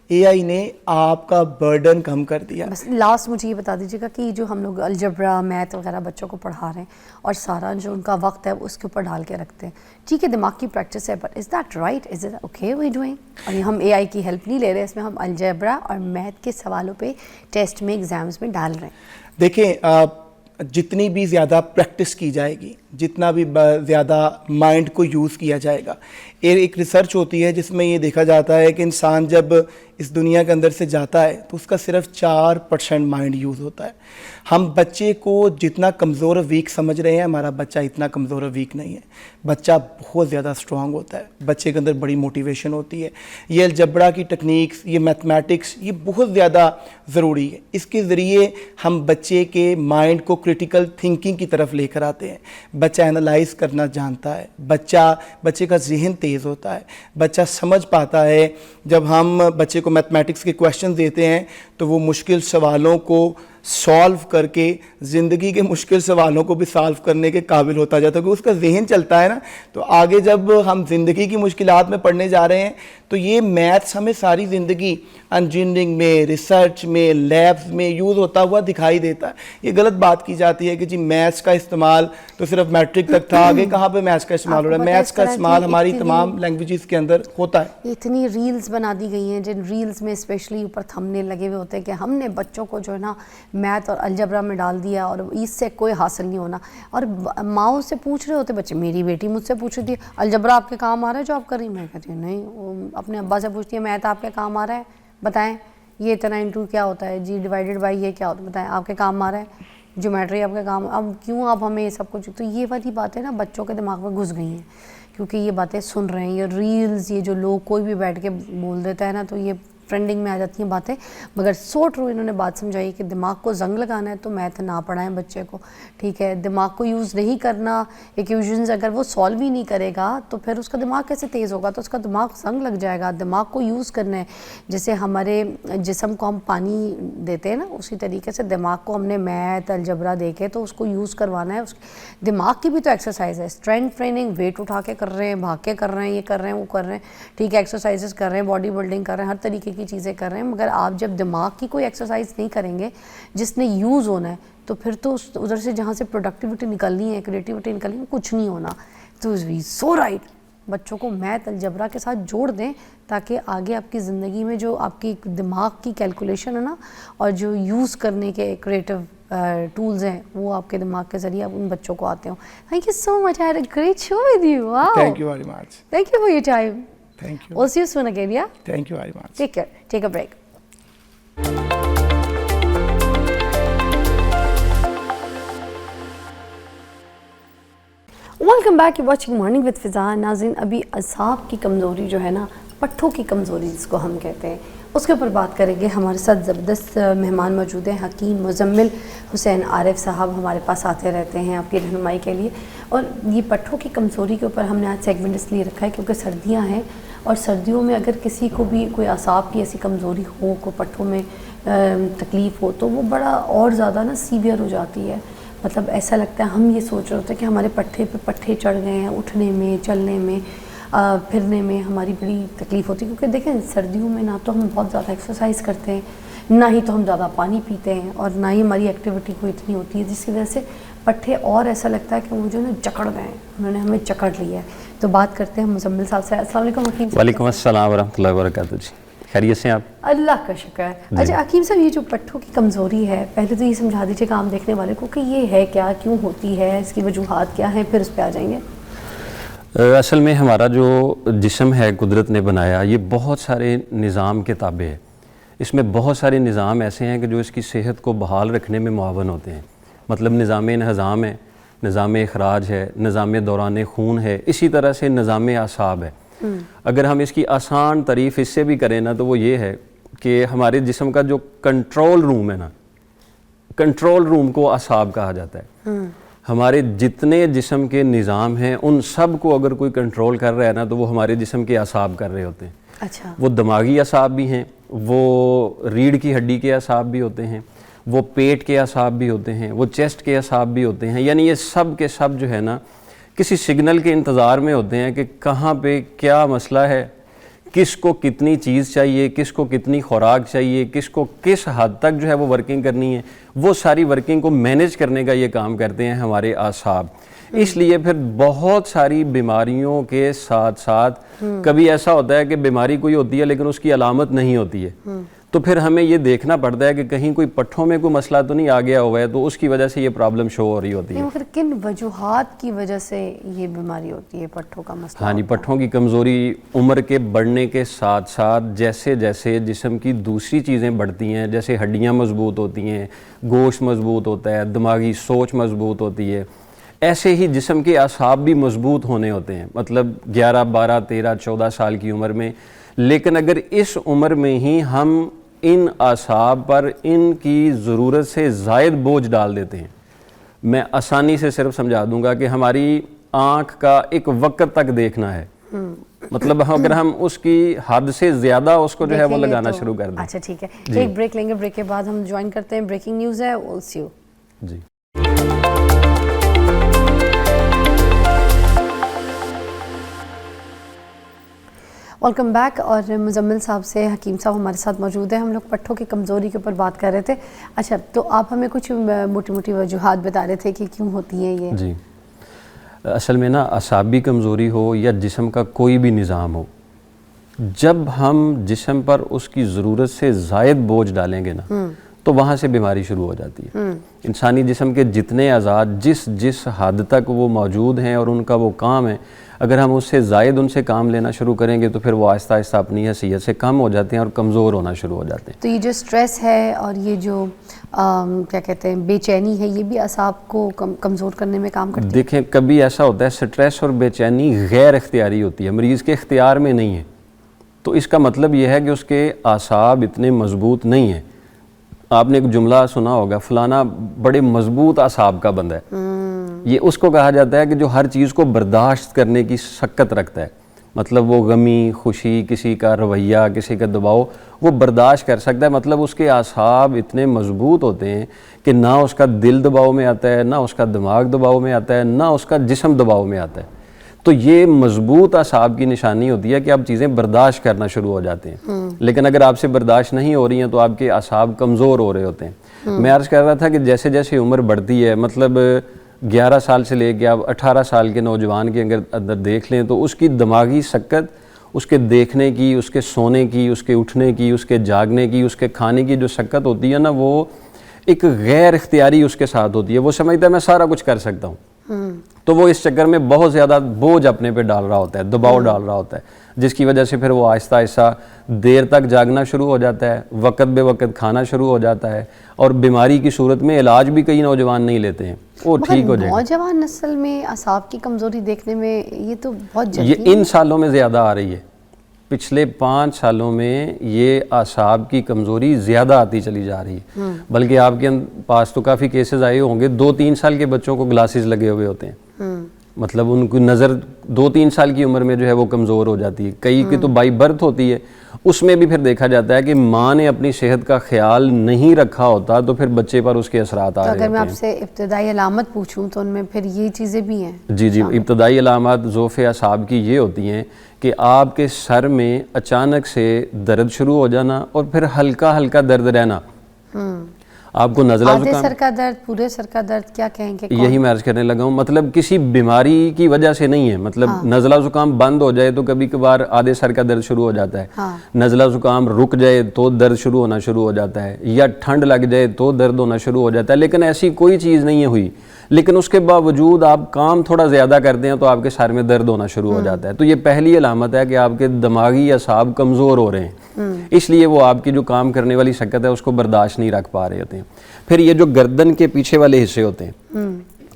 एआई ने आपका बर्डन कम कर दिया। बस लास्ट मुझे ये बता दीजिएगा कि जो हम लोग अलजबरा, मैथ वगैरह बच्चों को पढ़ा रहे हैं और सारा जो उनका वक्त है उसके ऊपर डाल के रखते हैं, ठीक है दिमाग की प्रैक्टिस है, but is that right, is it okay we doing? और हम एआई की हेल्प नहीं ले रहे, इसमें हम अलजबरा और मैथ के सवालों पे टेस्ट में, एग्जाम्स में डाल रहे हैं। देखें, जितनी भी ज़्यादा प्रैक्टिस की जाएगी, जितना भी ज़्यादा माइंड को यूज़ किया जाएगा, एक रिसर्च होती है जिसमें ये देखा जाता है कि इंसान जब इस दुनिया के अंदर से जाता है तो उसका सिर्फ 4% माइंड यूज़ होता है। हम बच्चे को जितना कमज़ोर और वीक समझ रहे हैं, हमारा बच्चा इतना कमज़ोर और वीक नहीं है। बच्चा बहुत ज़्यादा स्ट्रॉन्ग होता है, बच्चे के अंदर बड़ी मोटिवेशन होती है। ये अलजबरा की टेक्निक्स, ये मैथमेटिक्स, ये बहुत ज़्यादा ज़रूरी है। इसके ज़रिए हम बच्चे के माइंड को क्रिटिकल थिंकिंग की तरफ लेकर आते हैं। बच्चा एनालाइज करना जानता है, बच्चे का जहन तेज़ होता है, बच्चा समझ पाता है। जब हम बच्चे को मैथमेटिक्स के क्वेश्चन देते हैं तो वो मुश्किल सवालों को सॉल्व करके ज़िंदगी के मुश्किल सवालों को भी सॉल्व करने के काबिल होता जाता है, क्योंकि उसका जहन चलता है ना। तो आगे जब हम ज़िंदगी की मुश्किलात में पढ़ने जा रहे हैं तो ये मैथ्स हमें सारी ज़िंदगी इंजीनियरिंग में, रिसर्च में, लैब्स में यूज़ होता हुआ दिखाई देता है। ये गलत बात की जाती है कि जी मैथ्स का इस्तेमाल तो सिर्फ मैट्रिक तक था, आगे कहाँ पे मैथ्स का इस्तेमाल हो रहा है। मैथ्स का इस्तेमाल हमारी तमाम लैंग्वेजेस के अंदर होता है। इतनी रील्स बना दी गई हैं जिन रील्स में स्पेशली ऊपर थंबनेल लगे हुए होते हैं कि हमने बच्चों को जो है ना मैथ और अलजबरा में डाल दिया और इससे कोई हासिल नहीं होना। और माओ से पूछ रहे होते बच्चे, मेरी बेटी मुझसे पूछ रही थी अलजबरा आपके काम आ रहा है जो आप कर रही हैं? मैं कहती हूँ नहीं। वो अपने अब्बा से पूछती है मैथ आपके काम आ रहा है, बताएं ये इतना इंटू क्या होता है जी, डिवाइडेड बाई ये क्या होता है, बताएं आपके काम आ रहा है, ज्योमेट्री आपके काम। अब क्यों आप हमें ये सब कुछ, तो ये वाली बातें ना बच्चों के दिमाग में घुस गई हैं क्योंकि ये बातें सुन रहे हैं। ये रील्स, ये जो लोग कोई भी बैठ के बोल देता है ना, तो ये ट्रेंडिंग में आ जाती हैं बातें। मगर सो ट्रू इन्होंने बात समझाई कि दिमाग को जंग लगाना है तो मैथ ना पढ़ाएं बच्चे को, ठीक है। दिमाग को यूज़ नहीं करना, इक्वेशंस अगर वो सॉल्व ही नहीं करेगा तो फिर उसका दिमाग कैसे तेज़ होगा, तो उसका दिमाग जंग लग जाएगा। दिमाग को यूज़ करना है, जैसे हमारे जिस्म को हम पानी देते हैं ना, उसी तरीके से दिमाग को हमने मैथ अलजबरा दे के तो उसको यूज़ करवाना है। उसके दिमाग की भी तो एक्सरसाइज है, स्ट्रेंथ ट्रेनिंग, वेट उठा के कर रहे हैं, भाग के कर रहे हैं, ये कर रहे हैं, वो कर रहे हैं, ठीक है, एक्सरसाइजेस कर रहे हैं, बॉडी बिल्डिंग कर रहे हैं, हर तरीके की चीज़ें कर रहे हैं। मगर आप जब दिमाग की कोई एक्सरसाइज नहीं करेंगे जिसने यूज़ होना है, तो फिर तो उधर से जहाँ से प्रोडक्टिविटी निकलनी है, क्रिएटिविटी निकलनी है, कुछ नहीं होना। तो सो राइट, बच्चों को मैथ अलजबरा के साथ जोड़ दें ताकि आगे आपकी ज़िंदगी में जो आपकी दिमाग की कैलकुलेशन है ना और जो यूज़ करने के क्रिएटिव टूल्स हैं वो आपके दिमाग के ज़रिए आप उन बच्चों को आते हो। Thank you so much, I had a great show with you. Wow, thank you very much. Thank you for your time. Thank you. We'll see you soon again, yeah? Thank you very much. Take care. Take a break. Welcome back, you watching morning with Fiza. नाज़रीन, अभी असाब की कमज़ोरी जो है ना, पट्ठों की कमज़ोरी जिसको हम कहते हैं, उसके ऊपर बात करेंगे। हमारे साथ ज़बरदस्त मेहमान मौजूद हैं। हकीम मुज़म्मिल हुसैन आरिफ साहब हमारे पास आते रहते हैं आपकी रहनुमाई के लिए। और ये पट्ठों की कमज़ोरी के ऊपर हमने आज सेगमेंट इसलिए रखा है क्योंकि सर्दियाँ हैं और सर्दियों में अगर किसी को भी कोई असाब की ऐसी कमज़ोरी हो, को पट्ठों में तकलीफ़ हो, तो वो बड़ा और ज़्यादा ना सीवियर हो जाती है। मतलब ऐसा लगता है, हम ये सोच रहे होते हैं कि हमारे पट्ठे पे पट्ठे चढ़ गए हैं, उठने में, चलने में, फिरने में हमारी बड़ी तकलीफ़ होती है। क्योंकि देखें सर्दियों में ना तो हम बहुत ज़्यादा एक्सरसाइज करते हैं, ना ही तो हम ज़्यादा पानी पीते हैं और ना ही हमारी एक्टिविटी कोई इतनी होती है, जिसकी वजह से पट्ठे और ऐसा लगता है कि वो जो ना जकड़ गए हैं, उन्होंने हमें जकड़ लिया है। तो बात करते हैं मुज़म्मिल साहब से। अस्सलाम वालेकुम हकीम साहब। वालेकुम अस्सलाम वरहमतुल्लाहि वबरकातुहू जी, खैरियत से आप? अल्लाह का शुक्र है। अच्छा हकीम साहब, ये जो पट्ठों की कमज़ोरी है, पहले तो ये समझा दीजिए काम देखने वाले को कि ये है क्या, क्यों होती है, इसकी वजूहात क्या हैं, फिर उस पर आ जाएंगे। असल में हमारा जो जिस्म है कुदरत ने बनाया, ये बहुत सारे निज़ाम के ताबे है। इसमें बहुत सारे निज़ाम ऐसे हैं कि जो इसकी सेहत को बहाल रखने में मुआवन होते हैं। मतलब निज़ाम इंहज़ाम है, निज़ाम इखराज है, निज़ाम दौरान खून है, इसी तरह से निज़ाम आसाब है। अगर हम इसकी आसान तारीफ़ इससे भी करें ना, तो वो ये है कि हमारे जिस्म का जो कंट्रोल रूम है ना, कंट्रोल रूम को आसाब कहा जाता है। हमारे जितने जिस्म के निज़ाम हैं उन सब को अगर कोई कंट्रोल कर रहा है ना, तो वो हमारे जिस्म के आसाब कर रहे होते हैं। अच्छा। वो दिमागी आसाब भी हैं, वो रीढ़ की हड्डी के आसाब भी होते हैं, वो पेट के आसाब भी होते हैं, वो चेस्ट के आसाब भी होते हैं। यानी ये सब के सब जो है ना, किसी सिग्नल के इंतज़ार में होते हैं कि कहाँ पे क्या मसला है, किसको कितनी चीज़ चाहिए, किसको कितनी खुराक चाहिए, किसको किस हद तक जो है वो वर्किंग करनी है, वो सारी वर्किंग को मैनेज करने का ये काम करते हैं हमारे आसाब। इसलिए फिर बहुत सारी बीमारियों के साथ साथ कभी ऐसा होता है कि बीमारी कोई होती है लेकिन उसकी अलामत नहीं होती है, तो फिर हमें ये देखना पड़ता है कि कहीं कोई पट्ठों में कोई मसला तो नहीं आ गया हुआ है, तो उसकी वजह से ये प्रॉब्लम शो हो रही होती है। फिर किन वजूहात की वजह से ये बीमारी होती है, पट्ठों का मसला? हाँ जी, पट्ठों की कमज़ोरी उम्र के बढ़ने के साथ साथ जैसे जैसे जिस्म की दूसरी चीज़ें बढ़ती हैं, जैसे हड्डियाँ मजबूत होती हैं, गोश्त मजबूत होता है, दिमागी सोच मजबूत होती है, ऐसे ही जिस्म के आसाब भी मजबूत होने होते हैं। मतलब 11, 12, 13, 14 साल की उम्र में। लेकिन अगर इस उम्र में ही हम इन आसाब पर इनकी ज़रूरत से ज़ायद बोझ डाल देते हैं, मैं आसानी से सिर्फ समझा दूंगा कि हमारी आँख का एक वक्त तक देखना है, मतलब अगर हम उसकी हद से ज़्यादा उसको जो है वो देखेंगे लगाना तो- शुरू कर दें। अच्छा ठीक है, जी। एक ब्रेक लेंगे, ब्रेक के बाद हम ज्वाइन करते हैं, ब्रेकिंग न्यूज़ है, विल सी यू। जी। Welcome back. और मुजम्मिल साहब से हकीम साहब हमारे साथ मौजूद है। हम लोग पट्ठों की कमज़ोरी के ऊपर बात कर रहे थे। अच्छा, तो आप हमें कुछ मोटी मोटी वजूहात बता रहे थे कि क्यों होती है ये। जी, असल में ना असाबी कमज़ोरी हो या जिस्म का कोई भी निज़ाम हो, जब हम जिस्म पर उसकी ज़रूरत से ज़ायद बोझ डालेंगे ना तो वहाँ से बीमारी शुरू हो जाती है। इंसानी जिस्म के जितने अज़ाद जिस हद तक वो मौजूद हैं और उनका वो काम है, अगर हम उससे ज़ायद उनसे काम लेना शुरू करेंगे तो फिर वो आहिस्ता आहिस्ता अपनी हैसियत से कम हो जाते हैं और कमज़ोर होना शुरू हो जाते हैं। तो ये जो स्ट्रेस है और ये जो क्या कहते हैं बेचैनी है, ये भी असाब को कमज़ोर करने में काम करती है। देखें, कभी ऐसा होता है स्ट्रेस और बेचैनी गैर इख्तियारी होती है, मरीज़ के इख्तियार में नहीं है, तो इसका मतलब ये है कि उसके आसाब इतने मजबूत नहीं हैं। आपने एक जुमला सुना होगा, फलाना बड़े मजबूत आसाब का बंदा है। ये उसको कहा जाता है कि जो हर चीज़ को बर्दाश्त करने की शक्कत रखता है, मतलब वो गमी, खुशी, किसी का रवैया, किसी का दबाव वो बर्दाश्त कर सकता है। मतलब उसके आसाब इतने मजबूत होते हैं कि ना उसका दिल दबाव में आता है, ना उसका दिमाग दबाव में आता है, ना उसका जिस्म दबाव में आता है। तो ये मजबूत आसाब की निशानी होती है कि आप चीज़ें बर्दाश्त करना शुरू हो जाते हैं। लेकिन अगर आपसे बर्दाश्त नहीं हो रही हैं तो आपके आसाब कमज़ोर हो रहे होते हैं। मैं अर्ज़ कर रहा था कि जैसे जैसे उम्र बढ़ती है, मतलब 11 साल से लेकर आप 18 साल के नौजवान के अगर अंदर देख लें तो उसकी दिमागी शक्कत, उसके देखने की, उसके सोने की, उसके उठने की, उसके जागने की, उसके खाने की जो शक्कत होती है ना, वो एक गैर इख्तियारी उसके साथ होती है। वो समझता है मैं सारा कुछ कर सकता हूँ, तो वो इस चक्कर में बहुत ज़्यादा बोझ अपने पे डाल रहा होता है, दबाव डाल रहा होता है, जिसकी वजह से फिर वो आहिस्ता आहिस्ता देर तक जागना शुरू हो जाता है, वक्त बे वक्त खाना शुरू हो जाता है, और बीमारी की सूरत में इलाज भी कई नौजवान नहीं लेते हैं, वो ठीक हो जाएगा। नौजवान नस्ल में असाब की कमज़ोरी देखने में ये तो बहुत ये जल्दी इन सालों में ज़्यादा आ रही है। पिछले 5 सालों में ये आसाब की कमज़ोरी ज़्यादा आती चली जा रही है। बल्कि आपके पास तो काफ़ी केसेस आए होंगे, 2-3 साल के बच्चों को ग्लासेस लगे हुए होते हैं। मतलब उनकी नज़र 2-3 साल की उम्र में जो है वो कमज़ोर हो जाती है। कई की तो बाई बर्थ होती है, उसमें भी फिर देखा जाता है कि माँ ने अपनी सेहत का ख्याल नहीं रखा होता तो फिर बच्चे पर उसके असरात आ रहे होते हैं। अगर मैं आपसे इब्तदाई अलामत पूछूं तो उनमें फिर ये चीज़ें भी हैं। जी, इब्तदाई अलामत ज़ोफ़े असाब की ये होती हैं कि आपके सर में अचानक से दर्द शुरू हो जाना और फिर हल्का हल्का दर्द रहना। आपको नज़ला आधे ज़ुकाम, सर का दर्द, पूरे सर का दर्द, क्या कहेंगे? यही मैं अर्ज़ करने लगा हूँ, मतलब किसी बीमारी की वजह से नहीं है। मतलब नज़ला ज़ुकाम बंद हो जाए तो कभी कभार आधे सर का दर्द शुरू हो जाता है। नज़ला ज़ुकाम रुक जाए तो दर्द शुरू होना शुरू हो जाता है, या ठंड लग जाए तो दर्द होना शुरू हो जाता है। लेकिन ऐसी कोई चीज़ नहीं है हुई, लेकिन उसके बावजूद आप काम थोड़ा ज़्यादा करते हैं तो आपके सर में दर्द होना शुरू हो जाता है। तो ये पहली अलामत है कि आपके दिमागी असाब कमज़ोर हो रहे हैं, इसलिए वो आपकी जो काम करने वाली शक्कत है उसको बर्दाश्त नहीं रख पा रहे होते हैं। फिर ये जो गर्दन के पीछे वाले हिस्से होते हैं,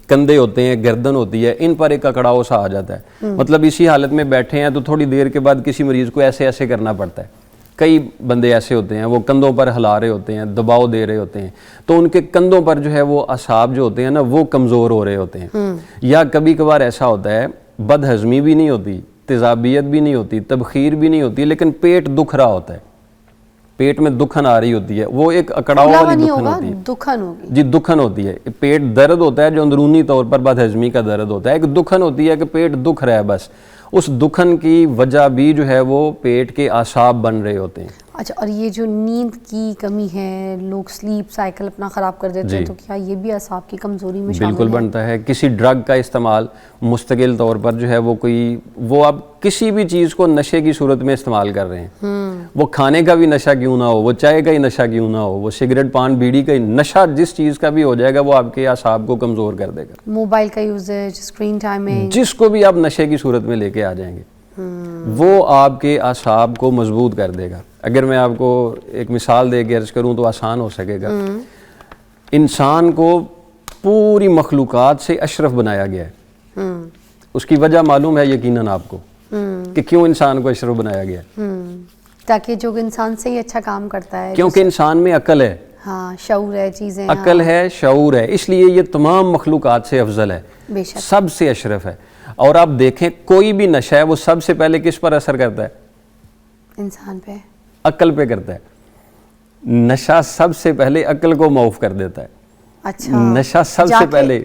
कंधे होते हैं, गर्दन होती है, इन पर एक अकड़ाव सा आ जाता है। मतलब इसी हालत में बैठे हैं तो थोड़ी देर के बाद किसी मरीज़ को ऐसे ऐसे करना पड़ता है। कई बंदे ऐसे होते हैं, वो कंधों पर हिला रहे होते हैं, दबाव दे रहे होते हैं, तो उनके कंधों पर जो है वो असाब जो होते हैं ना वो कमज़ोर हो रहे होते हैं। या कभी कभार ऐसा होता है बदहज़मी भी नहीं होती, तेज़ाबियत भी नहीं होती, तबखीर भी नहीं होती, लेकिन पेट दुख रहा होता है, पेट में दुखन आ रही होती है, वो एक अकड़ाव वाली दुखन होती है। दुखन होगी जी, दुखन होती है। पेट दर्द होता है जो अंदरूनी तौर पर बदहज़मी का दर्द होता है, एक दुखन होती है कि पेट दुख रहा है बस। उस दुखन की वजह भी जो है वो पेट के आसाब बन रहे होते हैं। अच्छा, और ये जो नींद की कमी है, लोग स्लीप साइकिल अपना ख़राब कर देते हैं, तो क्या ये भी असाब की कमज़ोरी में शामिल बिल्कुल है? बनता है। किसी ड्रग का इस्तेमाल मुस्तकिल तौर पर जो है वो आप किसी भी चीज़ को नशे की सूरत में इस्तेमाल कर रहे हैं, वो खाने का भी नशा क्यों ना हो, वो चाय का ही नशा क्यों ना हो, वो सिगरेट पान बीड़ी का ही नशा जिस चीज़ का भी हो जाएगा वो आपके आसाब को कमज़ोर कर देगा। मोबाइल का यूजेज, स्क्रीन टाइमिंग, जिसको भी आप नशे की सूरत में लेके आ जाएंगे वो आपके आसाब को मजबूत कर देगा। अगर मैं आपको एक मिसाल दे के अर्ज करूं तो आसान हो सकेगा। इंसान को पूरी मखलूकात से अशरफ बनाया गया है। उसकी वजह मालूम है यकीनन आपको कि क्यों इंसान को अशरफ बनाया गया है? ताकि जो इंसान से ही अच्छा काम करता है, क्योंकि इंसान में अकल है, हाँ, शऊर है, चीज़ें, अकल है, शऊर है, इसलिए ये तमाम मखलूकात से अफजल है, बेशक। सबसे अशरफ है। और आप देखें कोई भी नशा है वो सबसे पहले किस पर असर करता है? इंसान पे। अक्ल पे करता है। नशा सबसे पहले अक्ल को माफ कर देता है। अच्छा, नशा सबसे जाके पहले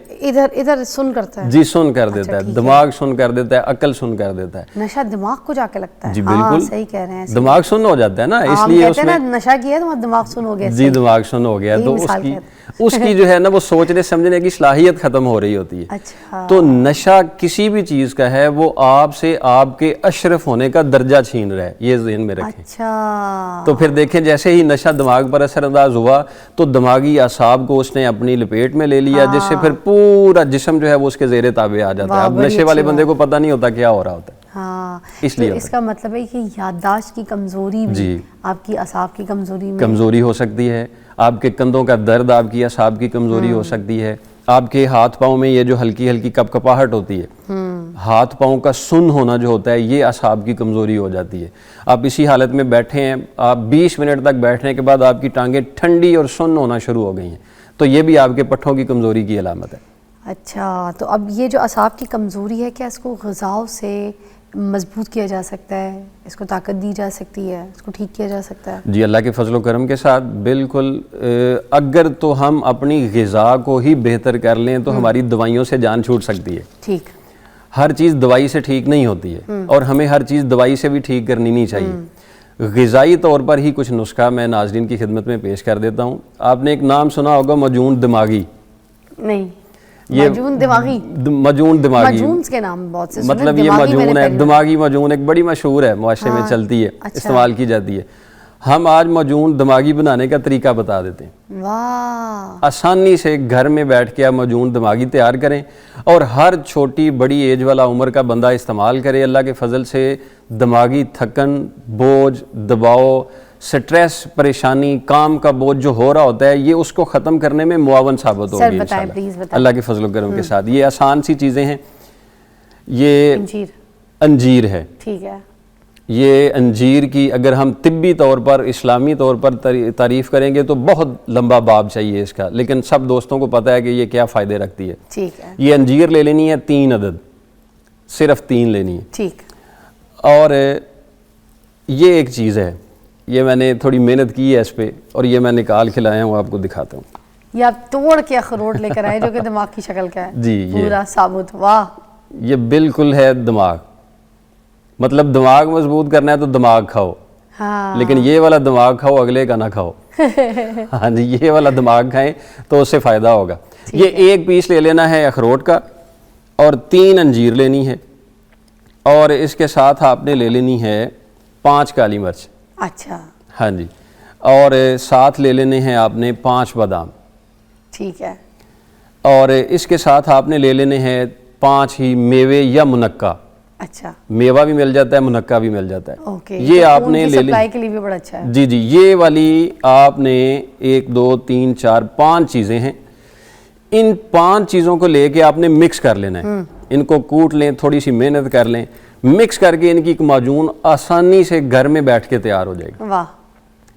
इधर सुन करता है। जी सुन कर देता अच्छा, है, ठीक दिमाग सुन कर देता है, अक्ल सुन कर देता है। नशा दिमाग को जाके लगता है। जी हाँ, बिल्कुल, सही कह रहे हैं। दिमाग सुन हो जाता है ना, हम इसलिए कहते हैं उसमें ना नशा किया तो दिमाग सुन हो गया। जी दिमाग सुन हो गया, यही तो मिसाल उसकी कहते उसकी जो है ना वो सोचने समझने की सलाहियत खत्म हो रही होती है। अच्छा, तो नशा किसी भी चीज का है वो आपसे आपके अशरफ होने का दर्जा छीन रहा है, ये ज़हन में रखें। अच्छा, तो फिर देखें जैसे ही नशा दिमाग पर असरअंदाज हुआ तो दिमागी आसाब को उसने अपनी लपेट में ले लिया, जिससे फिर पूरा जिस्म जो है वो उसके जेरे ताबे आ जाता है। अब बड़ी नशे वाले अच्छी बंदे को पता नहीं होता क्या हो रहा होता है। हाँ, इसलिए तो इसका मतलब है कि याददाश्त की कमजोरी भी जी। आपकी असाब की कमजोरी में कमजोरी हो सकती है, आपके कंधों का दर्द आपकी असाब की कमजोरी हो सकती है, आपके हाथ पाँव में ये जो हल्की हल्की कपकपाहट होती है, हाथ पाँव का सुन्न होना जो होता है, ये असाब की कमजोरी हो जाती है। आप इसी हालत में बैठे हैं, आप 20 मिनट तक बैठने के बाद आपकी टांगें ठंडी और सुन्न होना शुरू हो गई हैं, तो ये भी आपके पट्ठों की कमजोरी की अलामत है। अच्छा, तो अब ये जो असाब की कमजोरी है, क्या इसको ग़िज़ाओं से मजबूत किया जा सकता है? इसको ताकत दी जा सकती है? इसको ठीक किया जा सकता है? जी अल्लाह के फजल करम के साथ बिल्कुल। अगर तो हम अपनी ग़िज़ा को ही बेहतर कर लें तो हमारी दवाइयों से जान छूट सकती है। ठीक। हर चीज़ दवाई से ठीक नहीं होती है और हमें हर चीज़ दवाई से भी ठीक करनी नहीं चाहिए। ग़िज़ाई तौर पर ही कुछ नुस्खा मैं नाज़रीन की खिदमत में पेश कर देता हूँ। आपने एक नाम सुना होगा, मजून दिमागी। नहीं, ये मजून दिमागी। मजून दिमागी, मजून के नाम बहुत से सुने, मतलब ये दिमागी मैंने मजून है, पहली दिमागी मजून एक बड़ी मशहूर है, मुआशरे में चलती है, अच्छा। इस्तेमाल की जाती है। हम आज मजून दिमागी बनाने का तरीका बता देते हैं। बार। वाह, आसानी से घर में बैठ के आप मजून दिमागी तैयार करें और हर छोटी बड़ी एज वाला उम्र का बंदा इस्तेमाल करे। अल्लाह के फजल से दिमागी थकन, बोझ, दबाव, स्ट्रेस, परेशानी, काम का बोझ जो हो रहा होता है, ये उसको ख़त्म करने में मुआवन साबित होगी बताएं, इंशाअल्लाह, प्लीज़ बताएं। अल्लाह के फजल करम के साथ। ये आसान सी चीज़ें हैं। ये अंजीर। अंजीर है। ठीक है। ये अंजीर की अगर हम तिब्बी तौर पर, इस्लामी तौर पर तारीफ़ करेंगे तो बहुत लंबा बाब चाहिए इसका, लेकिन सब दोस्तों को पता है कि ये क्या फ़ायदे रखती है। ठीक है। ये अंजीर ले लेनी है 3 अदद, सिर्फ 3 लेनी है। ठीक। और ये एक चीज़ है, ये मैंने थोड़ी मेहनत की है इस पर और ये मैं निकाल के लाया हूँ, आपको दिखाता हूँ। ये आप तोड़ के अखरोट लेकर आए जो कि दिमाग की शक्ल का है। जी, ये पूरा साबुत। वाह, ये बिल्कुल है दिमाग। मतलब दिमाग मजबूत करना है तो दिमाग खाओ, हाँ, लेकिन ये वाला दिमाग खाओ, अगले का ना खाओ। हाँ जी, ये वाला दिमाग खाएं तो उससे फ़ायदा होगा। ये एक पीस ले लेना है अखरोट का और 3 अंजीर लेनी है और इसके साथ आपने ले लेनी है 5 काली मिर्च। अच्छा, हाँ जी, और साथ ले लेने हैं आपने 5 बादाम। ठीक है। और इसके साथ आपने ले लेने हैं 5 ही मेवे या मुनक्का। अच्छा, मेवा भी मिल जाता है, मुनक्का भी मिल जाता है। ओके। ये तो आपने खून की ले ली। सप्लाई के लिए भी बड़ा अच्छा है। जी जी, ये वाली आपने 1 2 3 4 5 चीज़ें हैं। इन 5 चीज़ों को लेके आपने मिक्स कर लेना है। इनको कूट लें, थोड़ी सी मेहनत कर लें, मिक्स करके इनकी एक माजून आसानी से घर में बैठ के तैयार हो जाएगी। वाह,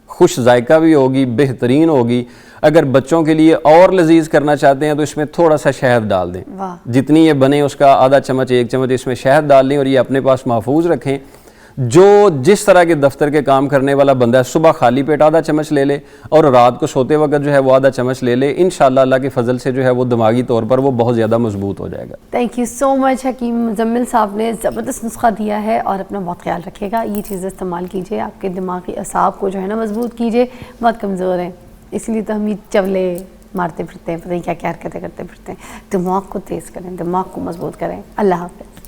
खुश जायका भी होगी, बेहतरीन होगी। अगर बच्चों के लिए और लजीज करना चाहते हैं तो इसमें थोड़ा सा शहद डाल दें। वाह, जितनी ये बने उसका आधा चम्मच 1 चम्मच इसमें शहद डाल दें और ये अपने पास महफूज रखें। जो जिस तरह के दफ्तर के काम करने वाला बंदा है, सुबह खाली पेट आधा चम्मच ले ले और रात को सोते वक्त जो है वो आधा चम्मच ले ले। इंशाअल्लाह अल्लाह के फजल से जो है वो दिमागी तौर पर वो बहुत ज़्यादा मजबूत हो जाएगा। थैंक यू सो मच हकीम मुजम्मिल साहब ने ज़बरदस्त नुस्खा दिया है और अपना बहुत ख्याल रखिएगा। ये चीज़ें इस्तेमाल कीजिए, आपके दिमागी असाब को जो है ना मजबूत कीजिए। बहुत कमज़ोर हैं, इसलिए तो हम ये चवले मारते फिरते हैं, पता नहीं क्या क्या हरकतें करते फिरते हैं। दिमाग को तेज़ करें, दिमाग को मजबूत करें। अल्लाह हाफ़िज़।